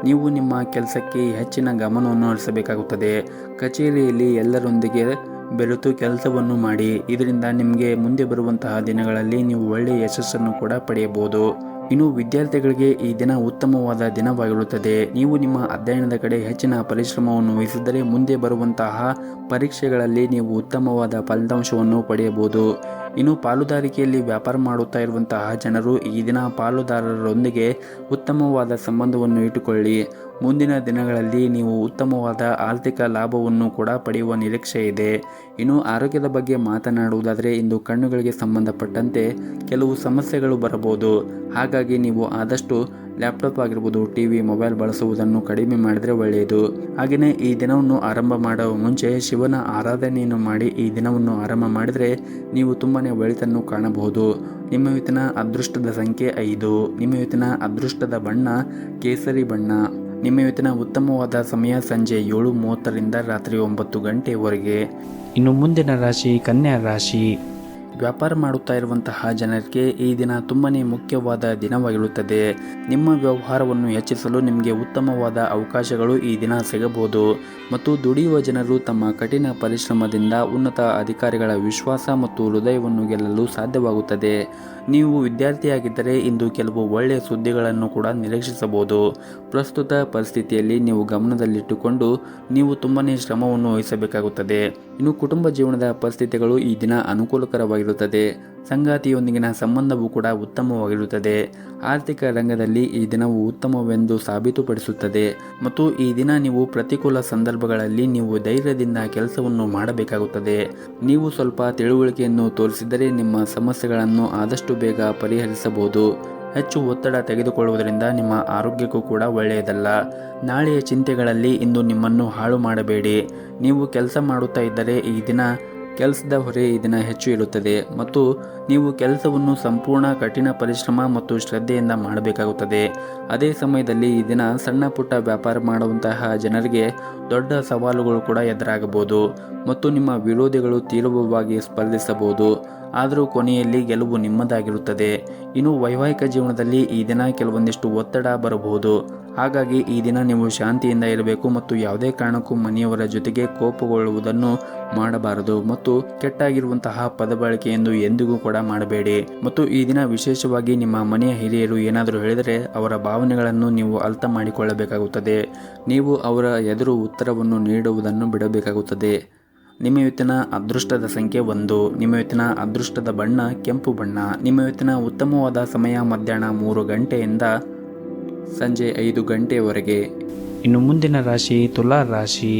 ನೀವು ನಿಮ್ಮ ಕೆಲಸಕ್ಕೆ ಹೆಚ್ಚಿನ ಗಮನವನ್ನು ಹರಿಸಬೇಕಾಗುತ್ತದೆ. ಕಚೇರಿಯಲ್ಲಿ ಎಲ್ಲರೊಂದಿಗೆ ಬೆರೆತು ಕೆಲಸವನ್ನು ಮಾಡಿ. ಇದರಿಂದ ನಿಮಗೆ ಮುಂದೆ ಬರುವಂತಹ ದಿನಗಳಲ್ಲಿ ನೀವು ಒಳ್ಳೆಯ ಯಶಸ್ಸನ್ನು ಕೂಡ ಪಡೆಯಬಹುದು. ಇನ್ನು ವಿದ್ಯಾರ್ಥಿಗಳಿಗೆ ಈ ದಿನ ಉತ್ತಮವಾದ ದಿನವಾಗಿರುತ್ತದೆ. ನೀವು ನಿಮ್ಮ ಅಧ್ಯಯನದ ಕಡೆ ಹೆಚ್ಚಿನ ಪರಿಶ್ರಮವನ್ನು ವಹಿಸಿದರೆ ಮುಂದೆ ಬರುವಂತಹ ಪರೀಕ್ಷೆಗಳಲ್ಲಿ ನೀವು ಉತ್ತಮವಾದ ಫಲಿತಾಂಶವನ್ನು ಪಡೆಯಬಹುದು. ಇನ್ನು ಪಾಲುದಾರಿಕೆಯಲ್ಲಿ ವ್ಯಾಪಾರ ಮಾಡುತ್ತಾ ಇರುವಂತಹ ಜನರು ಈ ದಿನ ಪಾಲುದಾರರೊಂದಿಗೆ ಉತ್ತಮವಾದ ಸಂಬಂಧವನ್ನು ಇಟ್ಟುಕೊಳ್ಳಿ. ಮುಂದಿನ ದಿನಗಳಲ್ಲಿ ನೀವು ಉತ್ತಮವಾದ ಆರ್ಥಿಕ ಲಾಭವನ್ನು ಕೂಡ ಪಡೆಯುವ ನಿರೀಕ್ಷೆ ಇದೆ. ಇನ್ನು ಆರೋಗ್ಯದ ಬಗ್ಗೆ ಮಾತನಾಡುವುದಾದರೆ ಇಂದು ಕಣ್ಣುಗಳಿಗೆ ಸಂಬಂಧಪಟ್ಟಂತೆ ಕೆಲವು ಸಮಸ್ಯೆಗಳು ಬರಬಹುದು. ಹಾಗಾಗಿ ನೀವು ಆದಷ್ಟು ಲ್ಯಾಪ್ಟಾಪ್ ಆಗಿರ್ಬೋದು, ಟಿವಿ, ಮೊಬೈಲ್ ಬಳಸುವುದನ್ನು ಕಡಿಮೆ ಮಾಡಿದರೆ ಒಳ್ಳೆಯದು. ಹಾಗೆಯೇ ಈ ದಿನವನ್ನು ಆರಂಭ ಮಾಡುವ ಮುಂಚೆ ಶಿವನ ಆರಾಧನೆಯನ್ನು ಮಾಡಿ ಈ ದಿನವನ್ನು ಆರಂಭ ಮಾಡಿದರೆ ನೀವು ತುಂಬಾ ಒಳಿತನ್ನು ಕಾಣಬಹುದು. ನಿಮ್ಮ ಇವತ್ತಿನ ಅದೃಷ್ಟದ ಸಂಖ್ಯೆ 5. ನಿಮ್ಮ ಇವತ್ತಿನ ಅದೃಷ್ಟದ ಬಣ್ಣ ಕೇಸರಿ ಬಣ್ಣ. ನಿಮ್ಮ ಇವತ್ತಿನ ಉತ್ತಮವಾದ ಸಮಯ ಸಂಜೆ 7:30ರಿಂದ ರಾತ್ರಿ 9 ಗಂಟೆವರೆಗೆ. ಇನ್ನು ಮುಂದಿನ ರಾಶಿ ಕನ್ಯಾ ರಾಶಿ. ವ್ಯಾಪಾರ ಮಾಡುತ್ತಾ ಇರುವಂತಹ ಜನರಿಗೆ ಈ ದಿನ ತುಂಬಾ ಮುಖ್ಯವಾದ ದಿನವಾಗಿರುತ್ತದೆ. ನಿಮ್ಮ ವ್ಯವಹಾರವನ್ನು ಹೆಚ್ಚಿಸಲು ನಿಮಗೆ ಉತ್ತಮವಾದ ಅವಕಾಶಗಳು ಈ ದಿನ ಸಿಗಬಹುದು. ಮತ್ತು ದುಡಿಯುವ ಜನರು ತಮ್ಮ ಕಠಿಣ ಪರಿಶ್ರಮದಿಂದ ಉನ್ನತ ಅಧಿಕಾರಿಗಳ ವಿಶ್ವಾಸ ಮತ್ತು ಹೃದಯವನ್ನು ಗೆಲ್ಲಲು ಸಾಧ್ಯವಾಗುತ್ತದೆ. ನೀವು ವಿದ್ಯಾರ್ಥಿಯಾಗಿದ್ದರೆ ಇಂದು ಕೆಲವು ಒಳ್ಳೆಯ ಸುದ್ದಿಗಳನ್ನು ಕೂಡ ನಿರೀಕ್ಷಿಸಬಹುದು. ಪ್ರಸ್ತುತ ಪರಿಸ್ಥಿತಿಯಲ್ಲಿ ನೀವು ಗಮನದಲ್ಲಿಟ್ಟುಕೊಂಡು ನೀವು ತುಂಬಾ ಶ್ರಮವನ್ನು ವಹಿಸಬೇಕಾಗುತ್ತದೆ. ಇನ್ನು ಕುಟುಂಬ ಜೀವನದ ಪರಿಸ್ಥಿತಿಗಳು ಈ ದಿನ ಅನುಕೂಲಕರವಾಗಿರುತ್ತದೆ. ಸಂಗಾತಿಯೊಂದಿಗಿನ ಸಂಬಂಧವೂ ಕೂಡ ಉತ್ತಮವಾಗಿರುತ್ತದೆ. ಆರ್ಥಿಕ ರಂಗದಲ್ಲಿ ಈ ದಿನವು ಉತ್ತಮವೆಂದು ಸಾಬೀತುಪಡಿಸುತ್ತದೆ. ಮತ್ತು ಈ ದಿನ ನೀವು ಪ್ರತಿಕೂಲ ಸಂದರ್ಭಗಳಲ್ಲಿ ನೀವು ಧೈರ್ಯದಿಂದ ಕೆಲಸವನ್ನು ಮಾಡಬೇಕಾಗುತ್ತದೆ. ನೀವು ಸ್ವಲ್ಪ ತಿಳುವಳಿಕೆಯನ್ನು ತೋರಿಸಿದರೆ ನಿಮ್ಮ ಸಮಸ್ಯೆಗಳನ್ನು ಆದಷ್ಟು ಬೇಗ ಪರಿಹರಿಸಬಹುದು. ಹೆಚ್ಚು ಒತ್ತಡ ತೆಗೆದುಕೊಳ್ಳುವುದರಿಂದ ನಿಮ್ಮ ಆರೋಗ್ಯಕ್ಕೂ ಕೂಡ ಒಳ್ಳೆಯದಲ್ಲ. ನಾಳೆಯ ಚಿಂತೆಗಳಲ್ಲಿ ಇಂದು ನಿಮ್ಮನ್ನು ಹಾಳು ಮಾಡಬೇಡಿ. ನೀವು ಕೆಲಸ ಮಾಡುತ್ತಾ ಇದ್ದರೆ ಈ ದಿನ ಕೆಲಸದ ಹೊರೆ ಈ ದಿನ ಹೆಚ್ಚು ಇರುತ್ತದೆ. ಮತ್ತು ನೀವು ಕೆಲಸವನ್ನು ಸಂಪೂರ್ಣ ಕಠಿಣ ಪರಿಶ್ರಮ ಮತ್ತು ಶ್ರದ್ಧೆಯಿಂದ ಮಾಡಬೇಕಾಗುತ್ತದೆ. ಅದೇ ಸಮಯದಲ್ಲಿ ಈ ದಿನ ಸಣ್ಣ ಪುಟ್ಟ ವ್ಯಾಪಾರ ಮಾಡುವಂತಹ ಜನರಿಗೆ ದೊಡ್ಡ ಸವಾಲುಗಳು ಕೂಡ ಎದುರಾಗಬಹುದು. ಮತ್ತು ನಿಮ್ಮ ವಿರೋಧಿಗಳು ತೀವ್ರವಾಗಿ ಸ್ಪರ್ಧಿಸಬಹುದು. ಆದರೂ ಕೊನೆಯಲ್ಲಿ ಗೆಲುವು ನಿಮ್ಮದಾಗಿರುತ್ತದೆ. ಇನ್ನು ವೈವಾಹಿಕ ಜೀವನದಲ್ಲಿ ಈ ದಿನ ಕೆಲವೊಂದಿಷ್ಟು ಒತ್ತಡ ಬರಬಹುದು. ಹಾಗಾಗಿ ಈ ದಿನ ನೀವು ಶಾಂತಿಯಿಂದ ಇರಬೇಕು ಮತ್ತು ಯಾವುದೇ ಕಾರಣಕ್ಕೂ ಮನೆಯವರ ಜೊತೆಗೆ ಕೋಪಗೊಳ್ಳುವುದನ್ನು ಮಾಡಬಾರದು. ಮತ್ತು ಕೆಟ್ಟಾಗಿರುವಂತಹ ಪದಬಳಕೆಯನ್ನು ಎಂದಿಗೂ ಕೂಡ ಮಾಡಬೇಡಿ. ಮತ್ತು ಈ ದಿನ ವಿಶೇಷವಾಗಿ ನಿಮ್ಮ ಮನೆಯ ಹಿರಿಯರು ಏನಾದರೂ ಹೇಳಿದರೆ ಅವರ ಭಾವನೆಗಳನ್ನು ನೀವು ಅರ್ಥ ಮಾಡಿಕೊಳ್ಳಬೇಕಾಗುತ್ತದೆ. ನೀವು ಅವರ ಎದುರು ಉತ್ತರವನ್ನು ನೀಡುವುದನ್ನು ಬಿಡಬೇಕಾಗುತ್ತದೆ. ನಿಮ್ಮ ಇವತ್ತಿನ ಅದೃಷ್ಟದ ಸಂಖ್ಯೆ 1. ನಿಮ್ಮ ಇವತ್ತಿನ ಅದೃಷ್ಟದ ಬಣ್ಣ ಕೆಂಪು ಬಣ್ಣ. ನಿಮ್ಮ ಇವತ್ತಿನ ಉತ್ತಮವಾದ ಸಮಯ ಮಧ್ಯಾಹ್ನ 3 ಗಂಟೆಯಿಂದ ಸಂಜೆ 5 ಗಂಟೆಯವರೆಗೆ. ಇನ್ನು ಮುಂದಿನ ರಾಶಿ ತುಲಾ ರಾಶಿ.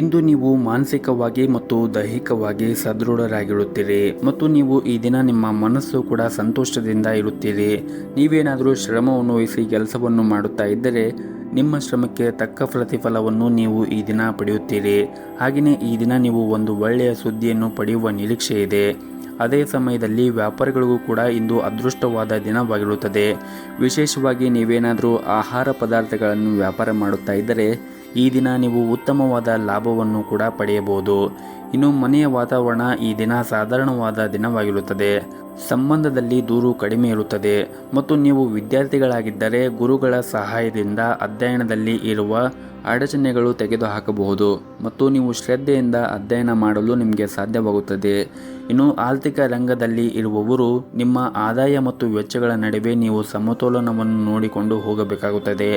ಇಂದು ನೀವು ಮಾನಸಿಕವಾಗಿ ಮತ್ತು ದೈಹಿಕವಾಗಿ ಸದೃಢರಾಗಿರುತ್ತೀರಿ. ಮತ್ತು ನೀವು ಈ ದಿನ ನಿಮ್ಮ ಮನಸ್ಸು ಕೂಡ ಸಂತೋಷದಿಂದ ಇರುತ್ತೀರಿ. ನೀವೇನಾದರೂ ಶ್ರಮವನ್ನು ವಹಿಸಿ ಕೆಲಸವನ್ನು ಮಾಡುತ್ತಾ ಇದ್ದರೆ ನಿಮ್ಮ ಶ್ರಮಕ್ಕೆ ತಕ್ಕ ಪ್ರತಿಫಲವನ್ನು ನೀವು ಈ ದಿನ ಪಡೆಯುತ್ತೀರಿ. ಹಾಗೆಯೇ ಈ ದಿನ ನೀವು ಒಂದು ಒಳ್ಳೆಯ ಸುದ್ದಿಯನ್ನು ಪಡೆಯುವ ನಿರೀಕ್ಷೆ ಇದೆ. ಅದೇ ಸಮಯದಲ್ಲಿ ವ್ಯಾಪಾರಿಗಳಿಗೂ ಕೂಡ ಇಂದು ಅದೃಷ್ಟವಾದ ದಿನವಾಗಿರುತ್ತದೆ. ವಿಶೇಷವಾಗಿ ನೀವೇನಾದರೂ ಆಹಾರ ಪದಾರ್ಥಗಳನ್ನು ವ್ಯಾಪಾರ ಮಾಡುತ್ತಾ ಇದ್ದರೆ ಈ ದಿನ ನೀವು ಉತ್ತಮವಾದ ಲಾಭವನ್ನು ಕೂಡ ಪಡೆಯಬಹುದು. ಇನ್ನು ಮನೆಯ ವಾತಾವರಣ ಈ ದಿನ ಸಾಧಾರಣವಾದ ದಿನವಾಗಿರುತ್ತದೆ. ಸಂಬಂಧದಲ್ಲಿ ದೂರು ಕಡಿಮೆ ಇರುತ್ತದೆ. ಮತ್ತು ನೀವು ವಿದ್ಯಾರ್ಥಿಗಳಾಗಿದ್ದರೆ ಗುರುಗಳ ಸಹಾಯದಿಂದ ಅಧ್ಯಯನದಲ್ಲಿ ಇರುವ ಅಡಚಣೆಗಳು ತೆಗೆದುಹಾಕಬಹುದು. ಮತ್ತು ನೀವು ಶ್ರದ್ಧೆಯಿಂದ ಅಧ್ಯಯನ ಮಾಡಲು ನಿಮಗೆ ಸಾಧ್ಯವಾಗುತ್ತದೆ. ಇನ್ನು ಆರ್ಥಿಕ ರಂಗದಲ್ಲಿ ಇರುವವರು ನಿಮ್ಮ ಆದಾಯ ಮತ್ತು ವೆಚ್ಚಗಳ ನಡುವೆ ನೀವು ಸಮತೋಲನವನ್ನು ನೋಡಿಕೊಂಡು ಹೋಗಬೇಕಾಗುತ್ತದೆ.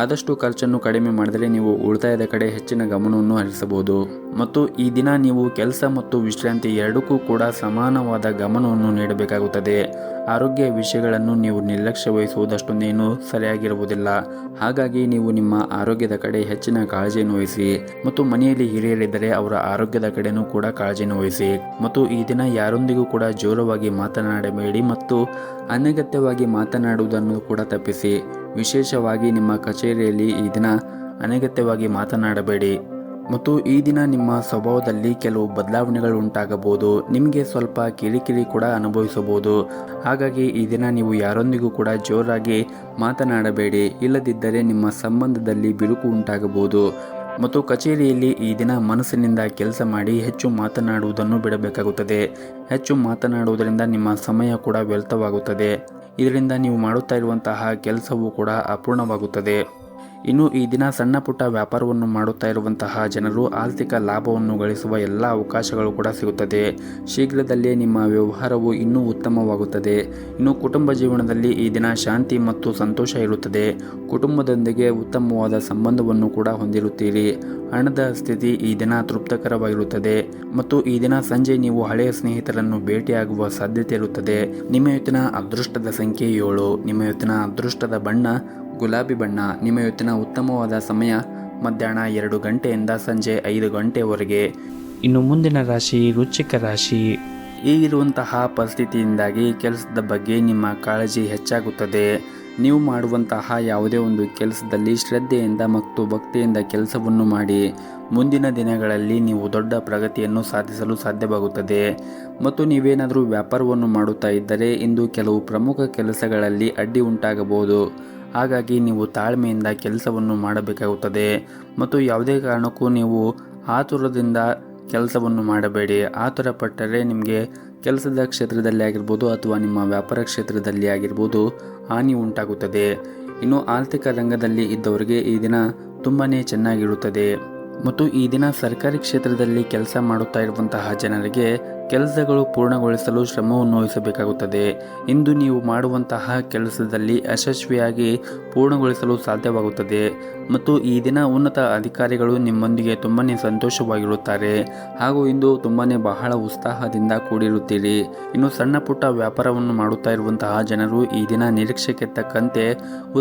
ಆದಷ್ಟು ಖರ್ಚನ್ನು ಕಡಿಮೆ ಮಾಡಿದರೆ ನೀವು ಉಳಿತಾಯದ ಕಡೆ ಹೆಚ್ಚಿನ ಗಮನವನ್ನು ಹರಿಸಬಹುದು. ಮತ್ತು ಈ ದಿನ ನೀವು ಕೆಲಸ ಮತ್ತು ವಿಶ್ರಾಂತಿ ಎರಡಕ್ಕೂ ಕೂಡ ಸಮಾನವಾದ ಗಮನವನ್ನು ನೀಡಬೇಕಾಗುತ್ತದೆ. ಆರೋಗ್ಯ ವಿಷಯಗಳನ್ನು ನೀವು ನಿರ್ಲಕ್ಷ್ಯ ವಹಿಸುವುದಷ್ಟೊಂದೇನು ಸರಿಯಾಗಿರುವುದಿಲ್ಲ. ಹಾಗಾಗಿ ನೀವು ನಿಮ್ಮ ಆರೋಗ್ಯದ ಕಡೆ ಹೆಚ್ಚಿನ ಕಾಳಜಿಯನ್ನು ವಹಿಸಿ. ಮತ್ತು ಮನೆಯಲ್ಲಿ ಹಿರಿಯರಿದ್ದರೆ ಅವರ ಆರೋಗ್ಯದ ಕಡೆನೂ ಕೂಡ ಕಾಳಜಿಯನ್ನು ವಹಿಸಿ. ಮತ್ತು ಈ ದಿನ ಯಾರೊಂದಿಗೂ ಕೂಡ ಜೋರವಾಗಿ ಮಾತನಾಡಬೇಡಿ ಮತ್ತು ಅನಗತ್ಯವಾಗಿ ಮಾತನಾಡುವುದನ್ನು ಕೂಡ ತಪ್ಪಿಸಿ. ವಿಶೇಷವಾಗಿ ನಿಮ್ಮ ಕಚೇರಿಯಲ್ಲಿ ಈ ದಿನ ಅನಗತ್ಯವಾಗಿ ಮಾತನಾಡಬೇಡಿ. ಮತ್ತು ಈ ದಿನ ನಿಮ್ಮ ಸ್ವಭಾವದಲ್ಲಿ ಕೆಲವು ಬದಲಾವಣೆಗಳು ಉಂಟಾಗಬಹುದು. ನಿಮಗೆ ಸ್ವಲ್ಪ ಕಿರಿಕಿರಿ ಕೂಡ ಅನುಭವಿಸಬಹುದು. ಹಾಗಾಗಿ ಈ ದಿನ ನೀವು ಯಾರೊಂದಿಗೂ ಕೂಡ ಜೋರಾಗಿ ಮಾತನಾಡಬೇಡಿ. ಇಲ್ಲದಿದ್ದರೆ ನಿಮ್ಮ ಸಂಬಂಧದಲ್ಲಿ ಬಿರುಕು ಉಂಟಾಗಬಹುದು. ಮತ್ತು ಕಚೇರಿಯಲ್ಲಿ ಈ ದಿನ ಮನಸ್ಸಿನಿಂದ ಕೆಲಸ ಮಾಡಿ ಹೆಚ್ಚು ಮಾತನಾಡುವುದನ್ನು ಬಿಡಬೇಕಾಗುತ್ತದೆ. ಹೆಚ್ಚು ಮಾತನಾಡುವುದರಿಂದ ನಿಮ್ಮ ಸಮಯ ಕೂಡ ವ್ಯರ್ಥವಾಗುತ್ತದೆ. ಇದರಿಂದ ನೀವು ಮಾಡುತ್ತಾ ಇರುವಂತಹ ಕೆಲಸವೂ ಕೂಡ ಅಪೂರ್ಣವಾಗುತ್ತದೆ. ಇನ್ನು ಈ ದಿನ ಸಣ್ಣ ಪುಟ್ಟ ವ್ಯಾಪಾರವನ್ನು ಮಾಡುತ್ತಾ ಇರುವಂತಹ ಜನರು ಆರ್ಥಿಕ ಲಾಭವನ್ನು ಗಳಿಸುವ ಎಲ್ಲ ಅವಕಾಶಗಳು ಕೂಡ ಸಿಗುತ್ತದೆ. ಶೀಘ್ರದಲ್ಲೇ ನಿಮ್ಮ ವ್ಯವಹಾರವು ಇನ್ನೂ ಉತ್ತಮವಾಗುತ್ತದೆ. ಇನ್ನು ಕುಟುಂಬ ಜೀವನದಲ್ಲಿ ಈ ದಿನ ಶಾಂತಿ ಮತ್ತು ಸಂತೋಷ ಇರುತ್ತದೆ. ಕುಟುಂಬದೊಂದಿಗೆ ಉತ್ತಮವಾದ ಸಂಬಂಧವನ್ನು ಕೂಡ ಹೊಂದಿರುತ್ತೀರಿ. ಹಣದ ಸ್ಥಿತಿ ಈ ದಿನ ತೃಪ್ತಕರವಾಗಿರುತ್ತದೆ. ಮತ್ತು ಈ ದಿನ ಸಂಜೆ ನೀವು ಹಳೆಯ ಸ್ನೇಹಿತರನ್ನು ಭೇಟಿಯಾಗುವ ಸಾಧ್ಯತೆ ಇರುತ್ತದೆ. ನಿಮ್ಮ ಇವತ್ತಿನ ಅದೃಷ್ಟದ ಸಂಖ್ಯೆ 7. ನಿಮ್ಮ ಇವತ್ತಿನ ಅದೃಷ್ಟದ ಬಣ್ಣ ಗುಲಾಬಿ ಬಣ್ಣ. ನಿಮ್ಮ ಇವತ್ತಿನ ಉತ್ತಮವಾದ ಸಮಯ ಮಧ್ಯಾಹ್ನ 2 ಗಂಟೆಯಿಂದ ಸಂಜೆ 5 ಗಂಟೆವರೆಗೆ. ಇನ್ನು ಮುಂದಿನ ರಾಶಿ ವೃಶ್ಚಿಕ ರಾಶಿ. ಈಗಿರುವಂತಹ ಪರಿಸ್ಥಿತಿಯಿಂದಾಗಿ ಕೆಲಸದ ಬಗ್ಗೆ ನಿಮ್ಮ ಕಾಳಜಿ ಹೆಚ್ಚಾಗುತ್ತದೆ. ನೀವು ಮಾಡುವಂತಹ ಯಾವುದೇ ಒಂದು ಕೆಲಸದಲ್ಲಿ ಶ್ರದ್ಧೆಯಿಂದ ಮತ್ತು ಭಕ್ತಿಯಿಂದ ಕೆಲಸವನ್ನು ಮಾಡಿ. ಮುಂದಿನ ದಿನಗಳಲ್ಲಿ ನೀವು ದೊಡ್ಡ ಪ್ರಗತಿಯನ್ನು ಸಾಧಿಸಲು ಸಾಧ್ಯವಾಗುತ್ತದೆ. ಮತ್ತು ನೀವೇನಾದರೂ ವ್ಯಾಪಾರವನ್ನು ಮಾಡುತ್ತಾ ಇದ್ದರೆ ಇಂದು ಕೆಲವು ಪ್ರಮುಖ ಕೆಲಸಗಳಲ್ಲಿ ಅಡ್ಡಿ ಉಂಟಾಗಬಹುದು. ಹಾಗಾಗಿ ನೀವು ತಾಳ್ಮೆಯಿಂದ ಕೆಲಸವನ್ನು ಮಾಡಬೇಕಾಗುತ್ತದೆ. ಮತ್ತು ಯಾವುದೇ ಕಾರಣಕ್ಕೂ ನೀವು ಆತುರದಿಂದ ಕೆಲಸವನ್ನು ಮಾಡಬೇಡಿ. ಆತುರ ಪಟ್ಟರೆ ನಿಮಗೆ ಕೆಲಸದ ಕ್ಷೇತ್ರದಲ್ಲಿ ಆಗಿರ್ಬೋದು ಅಥವಾ ನಿಮ್ಮ ವ್ಯಾಪಾರ ಕ್ಷೇತ್ರದಲ್ಲಿ ಆಗಿರ್ಬೋದು ಹಾನಿ ಉಂಟಾಗುತ್ತದೆ. ಇನ್ನು ಆರ್ಥಿಕ ರಂಗದಲ್ಲಿ ಇದ್ದವರಿಗೆ ಈ ದಿನ ತುಂಬಾ ಚೆನ್ನಾಗಿರುತ್ತದೆ. ಮತ್ತು ಈ ದಿನ ಸರ್ಕಾರಿ ಕ್ಷೇತ್ರದಲ್ಲಿ ಕೆಲಸ ಮಾಡುತ್ತಾ ಇರುವಂತಹ ಜನರಿಗೆ ಕೆಲಸಗಳು ಪೂರ್ಣಗೊಳಿಸಲು ಶ್ರಮವನ್ನು ವಹಿಸಬೇಕಾಗುತ್ತದೆ. ಇಂದು ನೀವು ಮಾಡುವಂತಹ ಕೆಲಸದಲ್ಲಿ ಯಶಸ್ವಿಯಾಗಿ ಪೂರ್ಣಗೊಳಿಸಲು ಸಾಧ್ಯವಾಗುತ್ತದೆ. ಮತ್ತು ಈ ದಿನ ಉನ್ನತ ಅಧಿಕಾರಿಗಳು ನಿಮ್ಮೊಂದಿಗೆ ತುಂಬಾ ಸಂತೋಷವಾಗಿರುತ್ತಾರೆ. ಹಾಗೂ ಇಂದು ಬಹಳ ಉತ್ಸಾಹದಿಂದ ಕೂಡಿರುತ್ತೀರಿ. ಇನ್ನು ಸಣ್ಣ ಪುಟ್ಟ ವ್ಯಾಪಾರವನ್ನು ಮಾಡುತ್ತಾ ಇರುವಂತಹ ಜನರು ಈ ದಿನ ನಿರೀಕ್ಷೆಗೆ ತಕ್ಕಂತೆ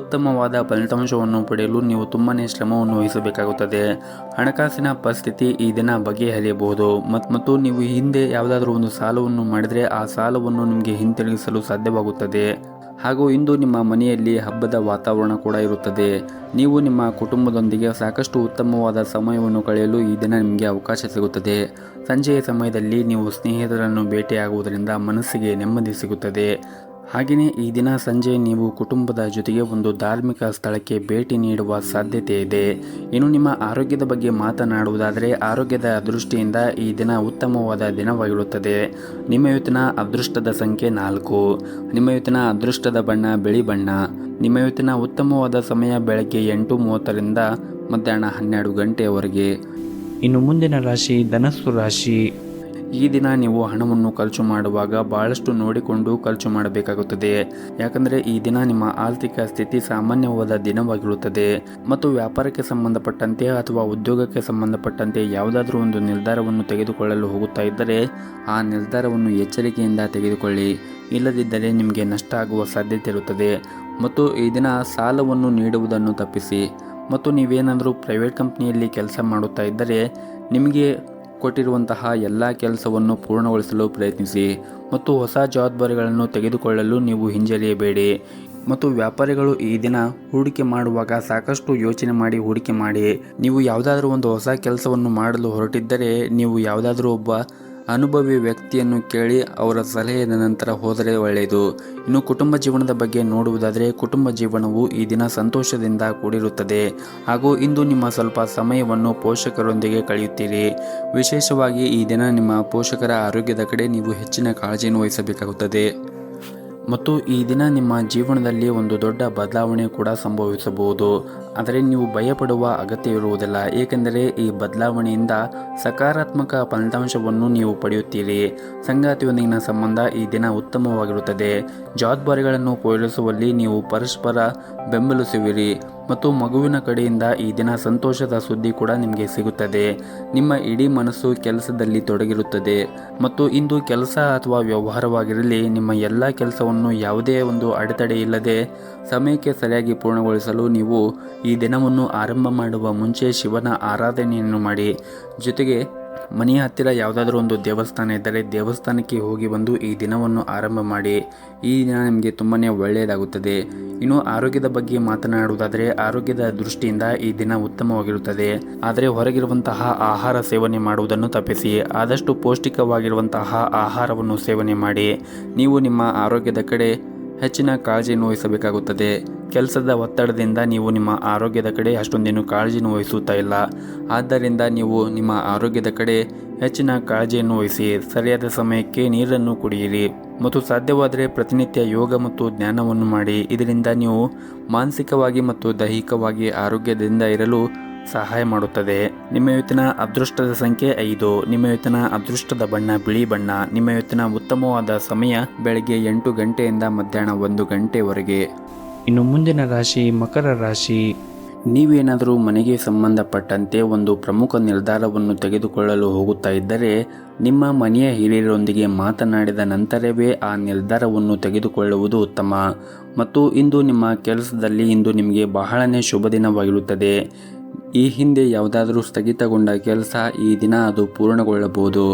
ಉತ್ತಮವಾದ ಫಲಿತಾಂಶವನ್ನು ಪಡೆಯಲು ನೀವು ತುಂಬಾ ಶ್ರಮವನ್ನು ವಹಿಸಬೇಕಾಗುತ್ತದೆ. ಹಣಕಾಸಿನ ಪರಿಸ್ಥಿತಿ ಈ ದಿನ ಬಗೆಹರಿಯಬಹುದು. ಮತ್ತು ನೀವು ಹಿಂದೆ ಯಾವುದಾದ್ರೂ ಒಂದು ಸಾಲವನ್ನು ಮಾಡಿದರೆ ಆ ಸಾಲವನ್ನು ನಿಮಗೆ ಹಿಂತಿರುಗಿಸಲು ಸಾಧ್ಯವಾಗುತ್ತದೆ. ಹಾಗೂ ಇಂದು ನಿಮ್ಮ ಮನೆಯಲ್ಲಿ ಹಬ್ಬದ ವಾತಾವರಣ ಕೂಡ ಇರುತ್ತದೆ. ನೀವು ನಿಮ್ಮ ಕುಟುಂಬದೊಂದಿಗೆ ಸಾಕಷ್ಟು ಉತ್ತಮವಾದ ಸಮಯವನ್ನು ಕಳೆಯಲು ಈ ದಿನ ನಿಮಗೆ ಅವಕಾಶ ಸಿಗುತ್ತದೆ. ಸಂಜೆಯ ಸಮಯದಲ್ಲಿ ನೀವು ಸ್ನೇಹಿತರನ್ನು ಭೇಟಿಯಾಗುವುದರಿಂದ ಮನಸ್ಸಿಗೆ ನೆಮ್ಮದಿ ಸಿಗುತ್ತದೆ. ಹಾಗೆಯೇ ಈ ದಿನ ಸಂಜೆ ನೀವು ಕುಟುಂಬದ ಜೊತೆಗೆ ಒಂದು ಧಾರ್ಮಿಕ ಸ್ಥಳಕ್ಕೆ ಭೇಟಿ ನೀಡುವ ಸಾಧ್ಯತೆ ಇದೆ. ಇನ್ನು ನಿಮ್ಮ ಆರೋಗ್ಯದ ಬಗ್ಗೆ ಮಾತನಾಡುವುದಾದರೆ ಆರೋಗ್ಯದ ದೃಷ್ಟಿಯಿಂದ ಈ ದಿನ ಉತ್ತಮವಾದ ದಿನವಾಗಿರುತ್ತದೆ. ನಿಮ್ಮ ಇವತ್ತಿನ ಅದೃಷ್ಟದ ಸಂಖ್ಯೆ 4. ನಿಮ್ಮ ಇವತ್ತಿನ ಅದೃಷ್ಟದ ಬಣ್ಣ ಬಿಳಿ ಬಣ್ಣ. ನಿಮ್ಮ ಇವತ್ತಿನ ಉತ್ತಮವಾದ ಸಮಯ ಬೆಳಗ್ಗೆ 8:30ರಿಂದ ಮಧ್ಯಾಹ್ನ 12 ಗಂಟೆಯವರೆಗೆ. ಇನ್ನು ಮುಂದಿನ ರಾಶಿ ಧನಸ್ಸು ರಾಶಿ. ಈ ದಿನ ನೀವು ಹಣವನ್ನು ಖರ್ಚು ಮಾಡುವಾಗ ಬಹಳಷ್ಟು ನೋಡಿಕೊಂಡು ಖರ್ಚು ಮಾಡಬೇಕಾಗುತ್ತದೆ. ಯಾಕಂದರೆ ಈ ದಿನ ನಿಮ್ಮ ಆರ್ಥಿಕ ಸ್ಥಿತಿ ಸಾಮಾನ್ಯವಾದ ದಿನವಾಗಿರುತ್ತದೆ. ಮತ್ತು ವ್ಯಾಪಾರಕ್ಕೆ ಸಂಬಂಧಪಟ್ಟಂತೆ ಅಥವಾ ಉದ್ಯೋಗಕ್ಕೆ ಸಂಬಂಧಪಟ್ಟಂತೆ ಯಾವುದಾದ್ರೂ ಒಂದು ನಿರ್ಧಾರವನ್ನು ತೆಗೆದುಕೊಳ್ಳಲು ಹೋಗುತ್ತಾ ಇದ್ದರೆ ಆ ನಿರ್ಧಾರವನ್ನು ಎಚ್ಚರಿಕೆಯಿಂದ ತೆಗೆದುಕೊಳ್ಳಿ. ಇಲ್ಲದಿದ್ದರೆ ನಿಮಗೆ ನಷ್ಟ ಆಗುವ ಸಾಧ್ಯತೆ ಇರುತ್ತದೆ. ಮತ್ತು ಈ ದಿನ ಸಾಲವನ್ನು ನೀಡುವುದನ್ನು ತಪ್ಪಿಸಿ. ಮತ್ತು ನೀವೇನಾದರೂ ಪ್ರೈವೇಟ್ ಕಂಪ್ನಿಯಲ್ಲಿ ಕೆಲಸ ಮಾಡುತ್ತಾ ಇದ್ದರೆ ನಿಮಗೆ ಕೊಟ್ಟಿರುವಂತಹ ಎಲ್ಲ ಕೆಲಸವನ್ನು ಪೂರ್ಣಗೊಳಿಸಲು ಪ್ರಯತ್ನಿಸಿ. ಮತ್ತು ಹೊಸ ಜವಾಬ್ದಾರಿಗಳನ್ನು ತೆಗೆದುಕೊಳ್ಳಲು ನೀವು ಹಿಂಜರಿಯಬೇಡಿ. ಮತ್ತು ವ್ಯಾಪಾರಿಗಳು ಈ ದಿನ ಹೂಡಿಕೆ ಮಾಡುವಾಗ ಸಾಕಷ್ಟು ಯೋಚನೆ ಮಾಡಿ ಹೂಡಿಕೆ ಮಾಡಿ. ನೀವು ಯಾವುದಾದ್ರೂ ಒಂದು ಹೊಸ ಕೆಲಸವನ್ನು ಮಾಡಲು ಹೊರಟಿದ್ದರೆ ನೀವು ಯಾವುದಾದ್ರೂ ಒಬ್ಬ ಅನುಭವಿ ವ್ಯಕ್ತಿಯನ್ನು ಕೇಳಿ ಅವರ ಸಲಹೆಯ ನಂತರ ಹೋದರೆ ಒಳ್ಳೆಯದು. ಇನ್ನು ಕುಟುಂಬ ಜೀವನದ ಬಗ್ಗೆ ನೋಡುವುದಾದರೆ ಕುಟುಂಬ ಜೀವನವು ಈ ದಿನ ಸಂತೋಷದಿಂದ ಕೂಡಿರುತ್ತದೆ. ಹಾಗೂ ಇಂದು ನಿಮ್ಮ ಸ್ವಲ್ಪ ಸಮಯವನ್ನು ಪೋಷಕರೊಂದಿಗೆ ಕಳೆಯುತ್ತೀರಿ. ವಿಶೇಷವಾಗಿ ಈ ದಿನ ನಿಮ್ಮ ಪೋಷಕರ ಆರೋಗ್ಯದ ಕಡೆ ನೀವು ಹೆಚ್ಚಿನ ಕಾಳಜಿಯನ್ನು ವಹಿಸಬೇಕಾಗುತ್ತದೆ. ಮತ್ತು ಈ ದಿನ ನಿಮ್ಮ ಜೀವನದಲ್ಲಿ ಒಂದು ದೊಡ್ಡ ಬದಲಾವಣೆ ಕೂಡ ಸಂಭವಿಸಬಹುದು. ಆದರೆ ನೀವು ಭಯಪಡುವ ಅಗತ್ಯವಿರುವುದಿಲ್ಲ. ಏಕೆಂದರೆ ಈ ಬದಲಾವಣೆಯಿಂದ ಸಕಾರಾತ್ಮಕ ಫಲಿತಾಂಶವನ್ನು ನೀವು ಪಡೆಯುತ್ತೀರಿ. ಸಂಗಾತಿಯೊಂದಿಗಿನ ಸಂಬಂಧ ಈ ದಿನ ಉತ್ತಮವಾಗಿರುತ್ತದೆ. ಜವಾಬ್ದಾರಿಗಳನ್ನು ಪೂರೈಸುವಲ್ಲಿ ನೀವು ಪರಸ್ಪರ ಬೆಂಬಲಿಸುವಿರಿ. ಮತ್ತು ಮಗುವಿನ ಕಡೆಯಿಂದ ಈ ದಿನ ಸಂತೋಷದ ಸುದ್ದಿ ಕೂಡ ನಿಮಗೆ ಸಿಗುತ್ತದೆ. ನಿಮ್ಮ ಇಡೀ ಮನಸ್ಸು ಕೆಲಸದಲ್ಲಿ ತೊಡಗಿರುತ್ತದೆ. ಮತ್ತು ಇಂದು ಕೆಲಸ ಅಥವಾ ವ್ಯವಹಾರವಾಗಿರಲಿ ನಿಮ್ಮ ಎಲ್ಲ ಕೆಲಸವನ್ನು ಯಾವುದೇ ಒಂದು ಅಡೆತಡೆ ಇಲ್ಲದೆ ಸಮಯಕ್ಕೆ ಸರಿಯಾಗಿ ಪೂರ್ಣಗೊಳಿಸಲು ನೀವು ಈ ದಿನವನ್ನು ಆರಂಭ ಮಾಡುವ ಮುಂಚೆ ಶಿವನ ಆರಾಧನೆಯನ್ನು ಮಾಡಿ. ಜೊತೆಗೆ ಮನೆಯ ಹತ್ತಿರ ಯಾವುದಾದ್ರೂ ಒಂದು ದೇವಸ್ಥಾನ ಇದ್ದರೆ ದೇವಸ್ಥಾನಕ್ಕೆ ಹೋಗಿ ಬಂದು ಈ ದಿನವನ್ನು ಆರಂಭ ಮಾಡಿ. ಈ ದಿನ ನಿಮಗೆ ತುಂಬಾ ಒಳ್ಳೆಯದಾಗುತ್ತದೆ. ಇನ್ನು ಆರೋಗ್ಯದ ಬಗ್ಗೆ ಮಾತನಾಡುವುದಾದರೆ ಆರೋಗ್ಯದ ದೃಷ್ಟಿಯಿಂದ ಈ ದಿನ ಉತ್ತಮವಾಗಿರುತ್ತದೆ. ಆದರೆ ಹೊರಗಿರುವಂತಹ ಆಹಾರ ಸೇವನೆ ಮಾಡುವುದನ್ನು ತಪ್ಪಿಸಿ ಆದಷ್ಟು ಪೌಷ್ಟಿಕವಾಗಿರುವಂತಹ ಆಹಾರವನ್ನು ಸೇವನೆ ಮಾಡಿ. ನೀವು ನಿಮ್ಮ ಆರೋಗ್ಯದ ಕಡೆ ಹೆಚ್ಚಿನ ಕಾಳಜಿಯನ್ನು ವಹಿಸಬೇಕಾಗುತ್ತದೆ. ಕೆಲಸದ ಒತ್ತಡದಿಂದ ನೀವು ನಿಮ್ಮ ಆರೋಗ್ಯದ ಕಡೆ ಅಷ್ಟೊಂದೇನು ಕಾಳಜಿಯನ್ನು ವಹಿಸುತ್ತಾ ಇಲ್ಲ. ಆದ್ದರಿಂದ ನೀವು ನಿಮ್ಮ ಆರೋಗ್ಯದ ಕಡೆ ಹೆಚ್ಚಿನ ಕಾಳಜಿಯನ್ನು ವಹಿಸಿ ಸರಿಯಾದ ಸಮಯಕ್ಕೆ ನೀರನ್ನು ಕುಡಿಯಿರಿ ಮತ್ತು ಸಾಧ್ಯವಾದರೆ ಪ್ರತಿನಿತ್ಯ ಯೋಗ ಮತ್ತು ಧ್ಯಾನವನ್ನು ಮಾಡಿ. ಇದರಿಂದ ನೀವು ಮಾನಸಿಕವಾಗಿ ಮತ್ತು ದೈಹಿಕವಾಗಿ ಆರೋಗ್ಯದಿಂದ ಇರಲು ಸಹಾಯ ಮಾಡುತ್ತದೆ. ನಿಮ್ಮ ಇವತ್ತಿನ ಅದೃಷ್ಟದ ಸಂಖ್ಯೆ 5. ನಿಮ್ಮ ಇವತ್ತಿನ ಅದೃಷ್ಟದ ಬಣ್ಣ ಬಿಳಿ ಬಣ್ಣ. ನಿಮ್ಮ ಇವತ್ತಿನ ಉತ್ತಮವಾದ ಸಮಯ ಬೆಳಗ್ಗೆ 8 ಗಂಟೆಯಿಂದ ಮಧ್ಯಾಹ್ನ 1 ಗಂಟೆವರೆಗೆ. ಇನ್ನು ಮುಂದಿನ ರಾಶಿ ಮಕರ ರಾಶಿ. ನೀವೇನಾದರೂ ಮನೆಗೆ ಸಂಬಂಧಪಟ್ಟಂತೆ ಒಂದು ಪ್ರಮುಖ ನಿರ್ಧಾರವನ್ನು ತೆಗೆದುಕೊಳ್ಳಲು ಹೋಗುತ್ತಾ ಇದ್ದರೆ ನಿಮ್ಮ ಮನೆಯ ಹಿರಿಯರೊಂದಿಗೆ ಮಾತನಾಡಿದ ನಂತರವೇ ಆ ನಿರ್ಧಾರವನ್ನು ತೆಗೆದುಕೊಳ್ಳುವುದು ಉತ್ತಮ. ಮತ್ತು ಇಂದು ನಿಮ್ಮ ಕೆಲಸದಲ್ಲಿ ಇಂದು ನಿಮಗೆ ಬಹಳನೇ ಶುಭ ದಿನವಾಗಿರುತ್ತದೆ. ಈ ಹಿಂದೆ ಯಾವುದಾದರೂ ಸ್ಥಗಿತಗೊಂಡ ಕೆಲಸ ಈ ದಿನ ಅದು ಪೂರ್ಣಗೊಳ್ಳಬಹುದು.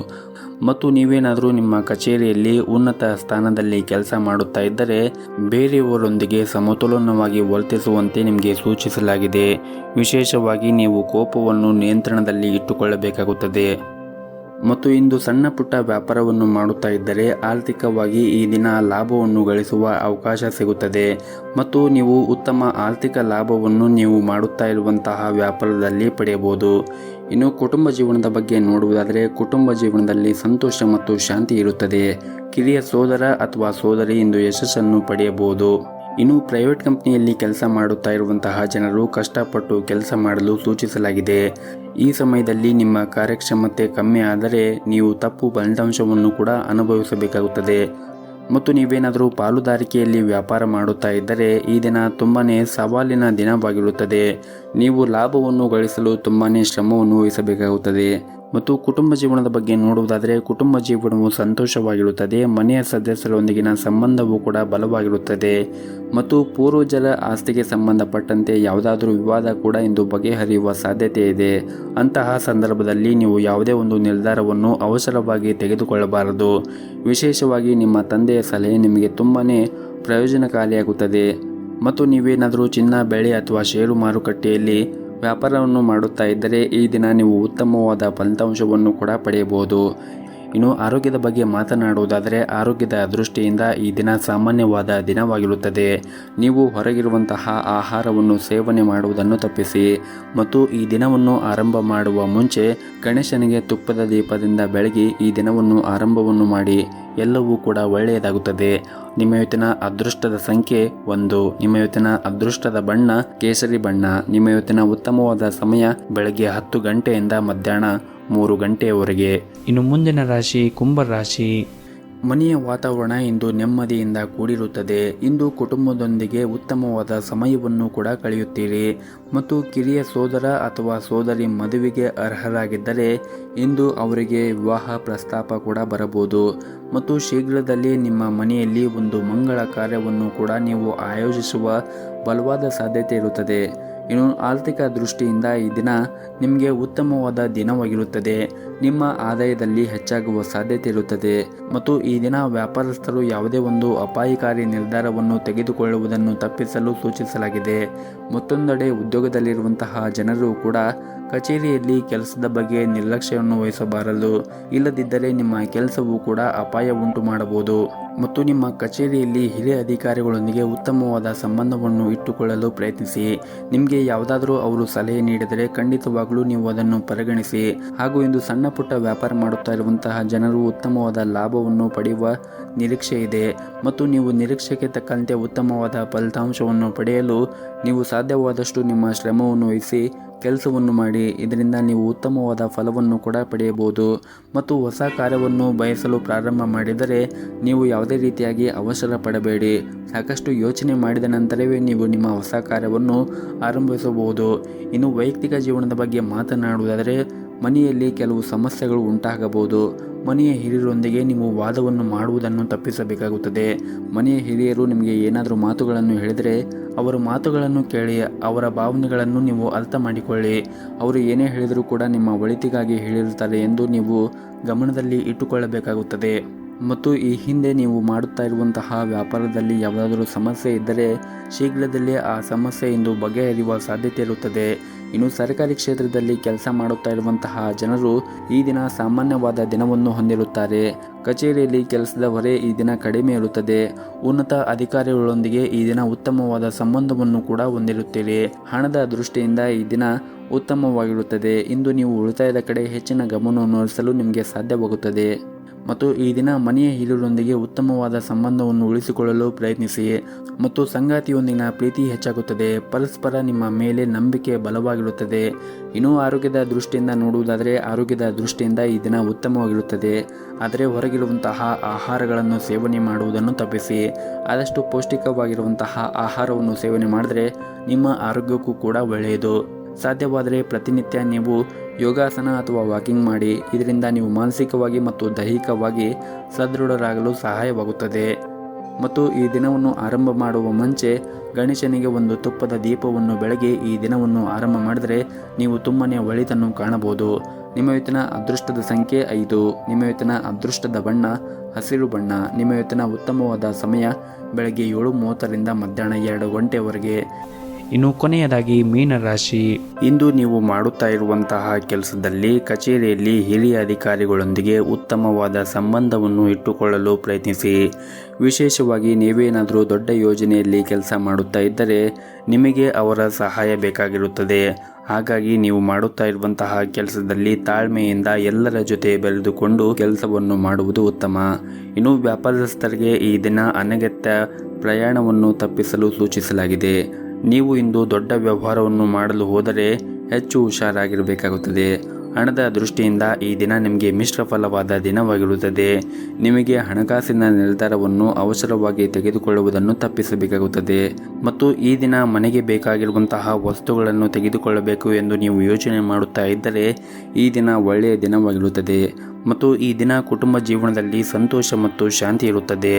ಮತ್ತು ನೀವೇನಾದರೂ ನಿಮ್ಮ ಕಚೇರಿಯಲ್ಲಿ ಉನ್ನತ ಸ್ಥಾನದಲ್ಲಿ ಕೆಲಸ ಮಾಡುತ್ತಾ ಇದ್ದರೆ ಬೇರೆಯವರೊಂದಿಗೆ ಸಮತೋಲನವಾಗಿ ವರ್ತಿಸುವಂತೆ ನಿಮಗೆ ಸೂಚಿಸಲಾಗಿದೆ. ವಿಶೇಷವಾಗಿ ನೀವು ಕೋಪವನ್ನು ನಿಯಂತ್ರಣದಲ್ಲಿ ಇಟ್ಟುಕೊಳ್ಳಬೇಕಾಗುತ್ತದೆ. ಮತ್ತು ಇಂದು ಸಣ್ಣ ಪುಟ್ಟ ವ್ಯಾಪಾರವನ್ನು ಮಾಡುತ್ತಾ ಇದ್ದರೆ ಆರ್ಥಿಕವಾಗಿ ಈ ದಿನ ಲಾಭವನ್ನು ಗಳಿಸುವ ಅವಕಾಶ ಸಿಗುತ್ತದೆ. ಮತ್ತು ನೀವು ಉತ್ತಮ ಆರ್ಥಿಕ ಲಾಭವನ್ನು ನೀವು ಮಾಡುತ್ತಾ ಇರುವಂತಹ ವ್ಯಾಪಾರದಲ್ಲಿ ಪಡೆಯಬಹುದು. ಇನ್ನು ಕುಟುಂಬ ಜೀವನದ ಬಗ್ಗೆ ನೋಡುವುದಾದರೆ ಕುಟುಂಬ ಜೀವನದಲ್ಲಿ ಸಂತೋಷ ಮತ್ತು ಶಾಂತಿ ಇರುತ್ತದೆ. ಕಿರಿಯ ಸೋದರ ಅಥವಾ ಸೋದರಿ ಇಂದು ಯಶಸ್ಸನ್ನು ಪಡೆಯಬಹುದು. ಇನ್ನು ಪ್ರೈವೇಟ್ ಕಂಪನಿಯಲ್ಲಿ ಕೆಲಸ ಮಾಡುತ್ತಾ ಇರುವಂತಹ ಜನರು ಕಷ್ಟಪಟ್ಟು ಕೆಲಸ ಮಾಡಲು ಸೂಚಿಸಲಾಗಿದೆ. ಈ ಸಮಯದಲ್ಲಿ ನಿಮ್ಮ ಕಾರ್ಯಕ್ಷಮತೆ ಕಮ್ಮಿ ಆದರೆ ನೀವು ತಪ್ಪು ಫಲಿತಾಂಶವನ್ನು ಕೂಡ ಅನುಭವಿಸಬೇಕಾಗುತ್ತದೆ. ಮತ್ತು ನೀವೇನಾದರೂ ಪಾಲುದಾರಿಕೆಯಲ್ಲಿ ವ್ಯಾಪಾರ ಮಾಡುತ್ತಾ ಇದ್ದರೆ ಈ ದಿನ ತುಂಬಾ ಸವಾಲಿನ ದಿನವಾಗಿರುತ್ತದೆ. ನೀವು ಲಾಭವನ್ನು ಗಳಿಸಲು ತುಂಬಾ ಶ್ರಮವನ್ನು ವಹಿಸಬೇಕಾಗುತ್ತದೆ. ಮತ್ತು ಕುಟುಂಬ ಜೀವನದ ಬಗ್ಗೆ ನೋಡುವುದಾದರೆ ಕುಟುಂಬ ಜೀವನವು ಸಂತೋಷವಾಗಿರುತ್ತದೆ. ಮನೆಯ ಸದಸ್ಯರೊಂದಿಗಿನ ಸಂಬಂಧವೂ ಕೂಡ ಬಲವಾಗಿರುತ್ತದೆ. ಮತ್ತು ಪೂರ್ವಜರ ಆಸ್ತಿಗೆ ಸಂಬಂಧಪಟ್ಟಂತೆ ಯಾವುದಾದ್ರೂ ವಿವಾದ ಕೂಡ ಇಂದು ಬಗೆಹರಿಯುವ ಸಾಧ್ಯತೆ ಇದೆ. ಅಂತಹ ಸಂದರ್ಭದಲ್ಲಿ ನೀವು ಯಾವುದೇ ಒಂದು ನಿರ್ಧಾರವನ್ನು ಅವಸರವಾಗಿ ತೆಗೆದುಕೊಳ್ಳಬಾರದು. ವಿಶೇಷವಾಗಿ ನಿಮ್ಮ ತಂದೆಯ ಸಲಹೆ ನಿಮಗೆ ತುಂಬಾ ಪ್ರಯೋಜನಕಾರಿಯಾಗುತ್ತದೆ. ಮತ್ತು ನೀವೇನಾದರೂ ಚಿನ್ನ ಬೆಳೆ ಅಥವಾ ಷೇರು ಮಾರುಕಟ್ಟೆಯಲ್ಲಿ ವ್ಯಾಪಾರವನ್ನು ಮಾಡುತ್ತಾ ಇದ್ದರೆ ಈ ದಿನ ನೀವು ಉತ್ತಮವಾದ ಫಲಿತಾಂಶವನ್ನು ಕೂಡ ಪಡೆಯಬಹುದು. ಇನ್ನು ಆರೋಗ್ಯದ ಬಗ್ಗೆ ಮಾತನಾಡುವುದಾದರೆ ಆರೋಗ್ಯದ ದೃಷ್ಟಿಯಿಂದ ಈ ದಿನ ಸಾಮಾನ್ಯವಾದ ದಿನವಾಗಿರುತ್ತದೆ. ನೀವು ಹೊರಗಿರುವಂತಹ ಆಹಾರವನ್ನು ಸೇವನೆ ಮಾಡುವುದನ್ನು ತಪ್ಪಿಸಿ. ಮತ್ತು ಈ ದಿನವನ್ನು ಆರಂಭ ಮಾಡುವ ಮುಂಚೆ ಗಣೇಶನಿಗೆ ತುಪ್ಪದ ದೀಪದಿಂದ ಬೆಳಗಿ ಈ ದಿನವನ್ನು ಆರಂಭವನ್ನು ಮಾಡಿ. ಎಲ್ಲವೂ ಕೂಡ ಒಳ್ಳೆಯದಾಗುತ್ತದೆ. ನಿಮ್ಮ ಇವತ್ತಿನ ಅದೃಷ್ಟದ ಸಂಖ್ಯೆ 1. ನಿಮ್ಮ ಇವತ್ತಿನ ಅದೃಷ್ಟದ ಬಣ್ಣ ಕೇಸರಿ ಬಣ್ಣ. ನಿಮ್ಮ ಇವತ್ತಿನ ಉತ್ತಮವಾದ ಸಮಯ ಬೆಳಗ್ಗೆ 10 ಗಂಟೆಯಿಂದ ಮಧ್ಯಾಹ್ನ 3 ಗಂಟೆಯವರೆಗೆ. ಇನ್ನು ಮುಂದಿನ ರಾಶಿ ಕುಂಭ ರಾಶಿ. ಮನೆಯ ವಾತಾವರಣ ಇಂದು ನೆಮ್ಮದಿಯಿಂದ ಕೂಡಿರುತ್ತದೆ. ಇಂದು ಕುಟುಂಬದೊಂದಿಗೆ ಉತ್ತಮವಾದ ಸಮಯವನ್ನು ಕೂಡ ಕಳೆಯುತ್ತೀರಿ. ಮತ್ತು ಕಿರಿಯ ಸೋದರ ಅಥವಾ ಸೋದರಿ ಮದುವೆಗೆ ಅರ್ಹರಾಗಿದ್ದರೆ ಇಂದು ಅವರಿಗೆ ವಿವಾಹ ಪ್ರಸ್ತಾಪ ಕೂಡ ಬರಬಹುದು. ಮತ್ತು ಶೀಘ್ರದಲ್ಲೇ ನಿಮ್ಮ ಮನೆಯಲ್ಲಿ ಒಂದು ಮಂಗಳ ಕಾರ್ಯವನ್ನು ಕೂಡ ನೀವು ಆಯೋಜಿಸುವ ಬಲವಾದ ಸಾಧ್ಯತೆ ಇರುತ್ತದೆ. ಇನ್ನು ಆರ್ಥಿಕ ದೃಷ್ಟಿಯಿಂದ ಈ ದಿನ ನಿಮಗೆ ಉತ್ತಮವಾದ ದಿನವಾಗಿರುತ್ತದೆ. ನಿಮ್ಮ ಆದಾಯದಲ್ಲಿ ಹೆಚ್ಚಾಗುವ ಸಾಧ್ಯತೆ ಇರುತ್ತದೆ. ಮತ್ತು ಈ ದಿನ ವ್ಯಾಪಾರಸ್ಥರು ಯಾವುದೇ ಒಂದು ಅಪಾಯಕಾರಿ ನಿರ್ಧಾರವನ್ನು ತೆಗೆದುಕೊಳ್ಳುವುದನ್ನು ತಪ್ಪಿಸಲು ಸೂಚಿಸಲಾಗಿದೆ. ಮತ್ತೊಂದೆಡೆ ಉದ್ಯೋಗದಲ್ಲಿರುವಂತಹ ಜನರು ಕೂಡ ಕಚೇರಿಯಲ್ಲಿ ಕೆಲಸದ ಬಗ್ಗೆ ನಿರ್ಲಕ್ಷ್ಯವನ್ನು ವಹಿಸಬಾರದು. ಇಲ್ಲದಿದ್ದರೆ ನಿಮ್ಮ ಕೆಲಸವೂ ಕೂಡ ಅಪಾಯ ಉಂಟು ಮಾಡಬಹುದು. ಮತ್ತು ನಿಮ್ಮ ಕಚೇರಿಯಲ್ಲಿ ಹಿರಿಯ ಅಧಿಕಾರಿಗಳೊಂದಿಗೆ ಉತ್ತಮವಾದ ಸಂಬಂಧವನ್ನು ಇಟ್ಟುಕೊಳ್ಳಲು ಪ್ರಯತ್ನಿಸಿ. ನಿಮಗೆ ಯಾವುದಾದರೂ ಅವರು ಸಲಹೆ ನೀಡಿದರೆ ಖಂಡಿತವಾಗಲೂ ನೀವು ಅದನ್ನು ಪರಿಗಣಿಸಿ. ಹಾಗೂ ಇಂದು ಸಣ್ಣ ಪುಟ್ಟ ವ್ಯಾಪಾರ ಮಾಡುತ್ತಾ ಇರುವಂತಹ ಜನರು ಉತ್ತಮವಾದ ಲಾಭವನ್ನು ಪಡೆಯುವ ನಿರೀಕ್ಷೆ ಇದೆ. ಮತ್ತು ನೀವು ನಿರೀಕ್ಷೆಗೆ ತಕ್ಕಂತೆ ಉತ್ತಮವಾದ ಫಲಿತಾಂಶವನ್ನು ಪಡೆಯಲು ನೀವು ಸಾಧ್ಯವಾದಷ್ಟು ನಿಮ್ಮ ಶ್ರಮವನ್ನು ವಹಿಸಿ ಕೆಲಸವನ್ನು ಮಾಡಿ. ಇದರಿಂದ ನೀವು ಉತ್ತಮವಾದ ಫಲವನ್ನು ಕೂಡ ಪಡೆಯಬಹುದು. ಮತ್ತು ಹೊಸ ಕಾರ್ಯವನ್ನು ಬಯಸಲು ಪ್ರಾರಂಭ ಮಾಡಿದರೆ ನೀವು ಯಾವುದೇ ರೀತಿಯಾಗಿ ಅವಸರ ಪಡಬೇಡಿ. ಸಾಕಷ್ಟು ಯೋಚನೆ ಮಾಡಿದ ನಂತರವೇ ನೀವು ನಿಮ್ಮ ಹೊಸ ಕಾರ್ಯವನ್ನು ಆರಂಭಿಸಬಹುದು. ಇನ್ನು ವೈಯಕ್ತಿಕ ಜೀವನದ ಬಗ್ಗೆ ಮಾತನಾಡುವುದಾದರೆ ಮನೆಯಲ್ಲಿ ಕೆಲವು ಸಮಸ್ಯೆಗಳು ಉಂಟಾಗಬಹುದು. ಮನೆಯ ಹಿರಿಯರೊಂದಿಗೆ ನೀವು ವಾದವನ್ನು ಮಾಡುವುದನ್ನು ತಪ್ಪಿಸಬೇಕಾಗುತ್ತದೆ. ಮನೆಯ ಹಿರಿಯರು ನಿಮಗೆ ಏನಾದರೂ ಮಾತುಗಳನ್ನು ಹೇಳಿದರೆ ಅವರ ಮಾತುಗಳನ್ನು ಕೇಳಿ ಅವರ ಭಾವನೆಗಳನ್ನು ನೀವು ಅರ್ಥ ಮಾಡಿಕೊಳ್ಳಿ. ಅವರು ಏನೇ ಹೇಳಿದರೂ ಕೂಡ ನಿಮ್ಮ ಒಳಿತಿಗಾಗಿ ಹೇಳಿರುತ್ತಾರೆ ಎಂದು ನೀವು ಗಮನದಲ್ಲಿ ಇಟ್ಟುಕೊಳ್ಳಬೇಕಾಗುತ್ತದೆ. ಮತ್ತು ಈ ಹಿಂದೆ ನೀವು ಮಾಡುತ್ತಾ ಇರುವಂತಹ ವ್ಯಾಪಾರದಲ್ಲಿ ಯಾವುದಾದರೂ ಸಮಸ್ಯೆ ಇದ್ದರೆ ಶೀಘ್ರದಲ್ಲೇ ಆ ಸಮಸ್ಯೆ ಇಂದು ಬಗೆಹರಿಯುವ ಸಾಧ್ಯತೆ ಇರುತ್ತದೆ. ಇನ್ನು ಸರ್ಕಾರಿ ಕ್ಷೇತ್ರದಲ್ಲಿ ಕೆಲಸ ಮಾಡುತ್ತಾ ಇರುವಂತಹ ಜನರು ಈ ದಿನ ಸಾಮಾನ್ಯವಾದ ದಿನವನ್ನು ಹೊಂದಿರುತ್ತಾರೆ. ಕಚೇರಿಯಲ್ಲಿ ಕೆಲಸದ ಹೊರೆ ಈ ದಿನ ಕಡಿಮೆ ಇರುತ್ತದೆ. ಉನ್ನತ ಅಧಿಕಾರಿಗಳೊಂದಿಗೆ ಈ ದಿನ ಉತ್ತಮವಾದ ಸಂಬಂಧವನ್ನು ಕೂಡ ಹೊಂದಿರುತ್ತೀರಿ. ಹಣದ ದೃಷ್ಟಿಯಿಂದ ಈ ದಿನ ಉತ್ತಮವಾಗಿರುತ್ತದೆ. ಇಂದು ನೀವು ಉಳಿತಾಯದ ಕಡೆ ಹೆಚ್ಚಿನ ಗಮನವನ್ನು ಹರಿಸಲು ನಿಮಗೆ ಸಾಧ್ಯವಾಗುತ್ತದೆ. ಮತ್ತು ಈ ದಿನ ಮನೆಯ ಹಿರಿಯರೊಂದಿಗೆ ಉತ್ತಮವಾದ ಸಂಬಂಧವನ್ನು ಉಳಿಸಿಕೊಳ್ಳಲು ಪ್ರಯತ್ನಿಸಿ. ಮತ್ತು ಸಂಗಾತಿಯೊಂದಿಗಿನ ಪ್ರೀತಿ ಹೆಚ್ಚಾಗುತ್ತದೆ. ಪರಸ್ಪರ ನಿಮ್ಮ ಮೇಲೆ ನಂಬಿಕೆ ಬಲವಾಗಿರುತ್ತದೆ. ಇನ್ನು ಆರೋಗ್ಯದ ದೃಷ್ಟಿಯಿಂದ ನೋಡುವುದಾದರೆ ಆರೋಗ್ಯದ ದೃಷ್ಟಿಯಿಂದ ಈ ದಿನ ಉತ್ತಮವಾಗಿರುತ್ತದೆ. ಆದರೆ ಹೊರಗಿರುವಂತಹ ಆಹಾರಗಳನ್ನು ಸೇವನೆ ಮಾಡುವುದನ್ನು ತಪ್ಪಿಸಿ. ಆದಷ್ಟು ಪೌಷ್ಟಿಕವಾಗಿರುವಂತಹ ಆಹಾರವನ್ನು ಸೇವನೆ ಮಾಡಿದರೆ ನಿಮ್ಮ ಆರೋಗ್ಯಕ್ಕೂ ಕೂಡ ಒಳ್ಳೆಯದು. ಸಾಧ್ಯವಾದರೆ ಪ್ರತಿನಿತ್ಯ ನೀವು ಯೋಗಾಸನ ಅಥವಾ ವಾಕಿಂಗ್ ಮಾಡಿ. ಇದರಿಂದ ನೀವು ಮಾನಸಿಕವಾಗಿ ಮತ್ತು ದೈಹಿಕವಾಗಿ ಸದೃಢರಾಗಲು ಸಹಾಯವಾಗುತ್ತದೆ. ಮತ್ತು ಈ ದಿನವನ್ನು ಆರಂಭ ಮಾಡುವ ಮುಂಚೆ ಗಣೇಶನಿಗೆ ಒಂದು ತುಪ್ಪದ ದೀಪವನ್ನು ಬೆಳಗಿ ಈ ದಿನವನ್ನು ಆರಂಭ ಮಾಡಿದರೆ ನೀವು ತುಂಬನೇ ಒಳಿತನ್ನು ಕಾಣಬಹುದು. ನಿಮ್ಮ ಇವತ್ತಿನ ಅದೃಷ್ಟದ ಸಂಖ್ಯೆ 5. ನಿಮ್ಮ ಇವತ್ತಿನ ಅದೃಷ್ಟದ ಬಣ್ಣ ಹಸಿರು ಬಣ್ಣ. ನಿಮ್ಮ ಇವತ್ತಿನ ಉತ್ತಮವಾದ ಸಮಯ ಬೆಳಗ್ಗೆ 7:30ರಿಂದ ಮಧ್ಯಾಹ್ನ 2 ಗಂಟೆವರೆಗೆ. ಇನ್ನು ಕೊನೆಯದಾಗಿ ಮೀನರಾಶಿ. ಇಂದು ನೀವು ಮಾಡುತ್ತಾ ಇರುವಂತಹ ಕೆಲಸದಲ್ಲಿ ಕಚೇರಿಯಲ್ಲಿ ಹಿರಿಯ ಅಧಿಕಾರಿಗಳೊಂದಿಗೆ ಉತ್ತಮವಾದ ಸಂಬಂಧವನ್ನು ಇಟ್ಟುಕೊಳ್ಳಲು ಪ್ರಯತ್ನಿಸಿ. ವಿಶೇಷವಾಗಿ ನೀವೇನಾದರೂ ದೊಡ್ಡ ಯೋಜನೆಯಲ್ಲಿ ಕೆಲಸ ಮಾಡುತ್ತಾ ಇದ್ದರೆ ನಿಮಗೆ ಅವರ ಸಹಾಯ ಬೇಕಾಗಿರುತ್ತದೆ. ಹಾಗಾಗಿ ನೀವು ಮಾಡುತ್ತಾ ಇರುವಂತಹ ಕೆಲಸದಲ್ಲಿ ತಾಳ್ಮೆಯಿಂದ ಎಲ್ಲರ ಜೊತೆ ಬೆರೆದುಕೊಂಡು ಕೆಲಸವನ್ನು ಮಾಡುವುದು ಉತ್ತಮ. ಇನ್ನು ವ್ಯಾಪಾರಸ್ಥರಿಗೆ ಈ ದಿನ ಅನಗತ್ಯ ಪ್ರಯಾಣವನ್ನು ತಪ್ಪಿಸಲು ಸೂಚಿಸಲಾಗಿದೆ. ನೀವು ಇಂದು ದೊಡ್ಡ ವ್ಯವಹಾರವನ್ನು ಮಾಡಲು ಹೋದರೆ ಹೆಚ್ಚು ಹುಷಾರಾಗಿರಬೇಕಾಗುತ್ತದೆ. ಹಣದ ದೃಷ್ಟಿಯಿಂದ ಈ ದಿನ ನಿಮಗೆ ಮಿಶ್ರ ಫಲವಾದ ದಿನವಾಗಿರುತ್ತದೆ. ನಿಮಗೆ ಹಣಕಾಸಿನ ನಿರ್ಧಾರವನ್ನು ಅವಸರವಾಗಿ ತೆಗೆದುಕೊಳ್ಳುವುದನ್ನು ತಪ್ಪಿಸಬೇಕಾಗುತ್ತದೆ. ಮತ್ತು ಈ ದಿನ ಮನೆಗೆ ಬೇಕಾಗಿರುವಂತಹ ವಸ್ತುಗಳನ್ನು ತೆಗೆದುಕೊಳ್ಳಬೇಕು ಎಂದು ನೀವು ಯೋಚನೆ ಮಾಡುತ್ತಾ ಇದ್ದರೆ ಈ ದಿನ ಒಳ್ಳೆಯ ದಿನವಾಗಿರುತ್ತದೆ. ಮತ್ತು ಈ ದಿನ ಕುಟುಂಬ ಜೀವನದಲ್ಲಿ ಸಂತೋಷ ಮತ್ತು ಶಾಂತಿ ಇರುತ್ತದೆ.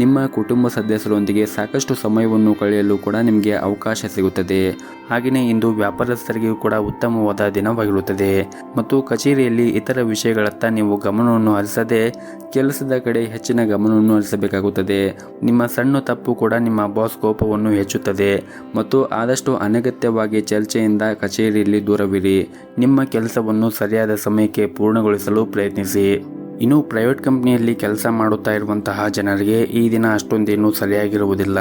ನಿಮ್ಮ ಕುಟುಂಬ ಸದಸ್ಯರೊಂದಿಗೆ ಸಾಕಷ್ಟು ಸಮಯವನ್ನು ಕಳೆಯಲು ಕೂಡ ನಿಮಗೆ ಅವಕಾಶ ಸಿಗುತ್ತದೆ. ಹಾಗೆಯೇ ಇಂದು ವ್ಯಾಪಾರಸ್ಥರಿಗೂ ಕೂಡ ಉತ್ತಮವಾದ ದಿನವಾಗಿರುತ್ತದೆ. ಮತ್ತು ಕಚೇರಿಯಲ್ಲಿ ಇತರ ವಿಷಯಗಳತ್ತ ನೀವು ಗಮನವನ್ನು ಹರಿಸದೆ ಕೆಲಸದ ಕಡೆ ಹೆಚ್ಚಿನ ಗಮನವನ್ನು ಹರಿಸಬೇಕಾಗುತ್ತದೆ. ನಿಮ್ಮ ಸಣ್ಣ ತಪ್ಪು ಕೂಡ ನಿಮ್ಮ ಬಾಸ್ ಕೋಪವನ್ನು ಹೆಚ್ಚುತ್ತದೆ. ಮತ್ತು ಆದಷ್ಟು ಅನಗತ್ಯವಾಗಿ ಚರ್ಚೆಯಿಂದ ಕಚೇರಿಯಲ್ಲಿ ದೂರವಿರಿ. ನಿಮ್ಮ ಕೆಲಸವನ್ನು ಸರಿಯಾದ ಸಮಯಕ್ಕೆ ಪೂರ್ಣಗೊಳಿಸಲು ಪ್ರಯತ್ನಿಸಿ. ಇನ್ನು ಪ್ರೈವೇಟ್ ಕಂಪ್ನಿಯಲ್ಲಿ ಕೆಲಸ ಮಾಡುತ್ತಾ ಇರುವಂತಹ ಜನರಿಗೆ ಈ ದಿನ ಅಷ್ಟೊಂದೇನು ಸರಿಯಾಗಿರುವುದಿಲ್ಲ.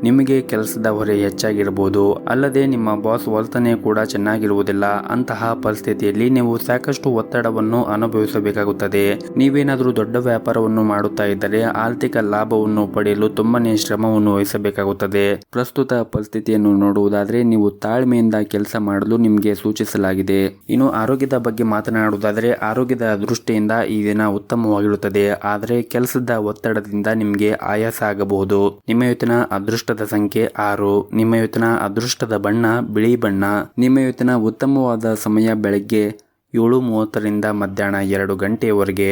ನಿಮಗೆ ಕೆಲಸದ ಹೊರೆ ಹೆಚ್ಚಾಗಿರಬಹುದು. ಅಲ್ಲದೆ ನಿಮ್ಮ ಬಾಸ್ ವರ್ತನೆ ಕೂಡ ಚೆನ್ನಾಗಿರುವುದಿಲ್ಲ. ಅಂತಹ ಪರಿಸ್ಥಿತಿಯಲ್ಲಿ ನೀವು ಸಾಕಷ್ಟು ಒತ್ತಡವನ್ನು ಅನುಭವಿಸಬೇಕಾಗುತ್ತದೆ. ನೀವೇನಾದರೂ ದೊಡ್ಡ ವ್ಯಾಪಾರವನ್ನು ಮಾಡುತ್ತಾ ಇದ್ದರೆ ಆರ್ಥಿಕ ಲಾಭವನ್ನು ಪಡೆಯಲು ತುಂಬಾನೇ ಶ್ರಮವನ್ನು ವಹಿಸಬೇಕಾಗುತ್ತದೆ. ಪ್ರಸ್ತುತ ಪರಿಸ್ಥಿತಿಯನ್ನು ನೋಡುವುದಾದರೆ ನೀವು ತಾಳ್ಮೆಯಿಂದ ಕೆಲಸ ಮಾಡಲು ನಿಮಗೆ ಸೂಚಿಸಲಾಗಿದೆ. ಇನ್ನು ಆರೋಗ್ಯದ ಬಗ್ಗೆ ಮಾತನಾಡುವುದಾದರೆ ಆರೋಗ್ಯದ ದೃಷ್ಟಿಯಿಂದ ಈ ದಿನ ಉತ್ತಮವಾಗಿರುತ್ತದೆ. ಆದರೆ ಕೆಲಸದ ಒತ್ತಡದಿಂದ ನಿಮಗೆ ಆಯಾಸ ಆಗಬಹುದು. ನಿಮ್ಮ ಇವತ್ತಿನ ಅದೃಷ್ಟದ ಸಂಖ್ಯೆ 6. ನಿಮ್ಮ ಇವತ್ತಿನ ಅದೃಷ್ಟದ ಬಣ್ಣ ಬಿಳಿ ಬಣ್ಣ. ನಿಮ್ಮ ಇವತ್ತಿನ ಉತ್ತಮವಾದ ಸಮಯ ಬೆಳಗ್ಗೆ 7:30ರಿಂದ ಮಧ್ಯಾಹ್ನ 2 ಗಂಟೆಯವರೆಗೆ.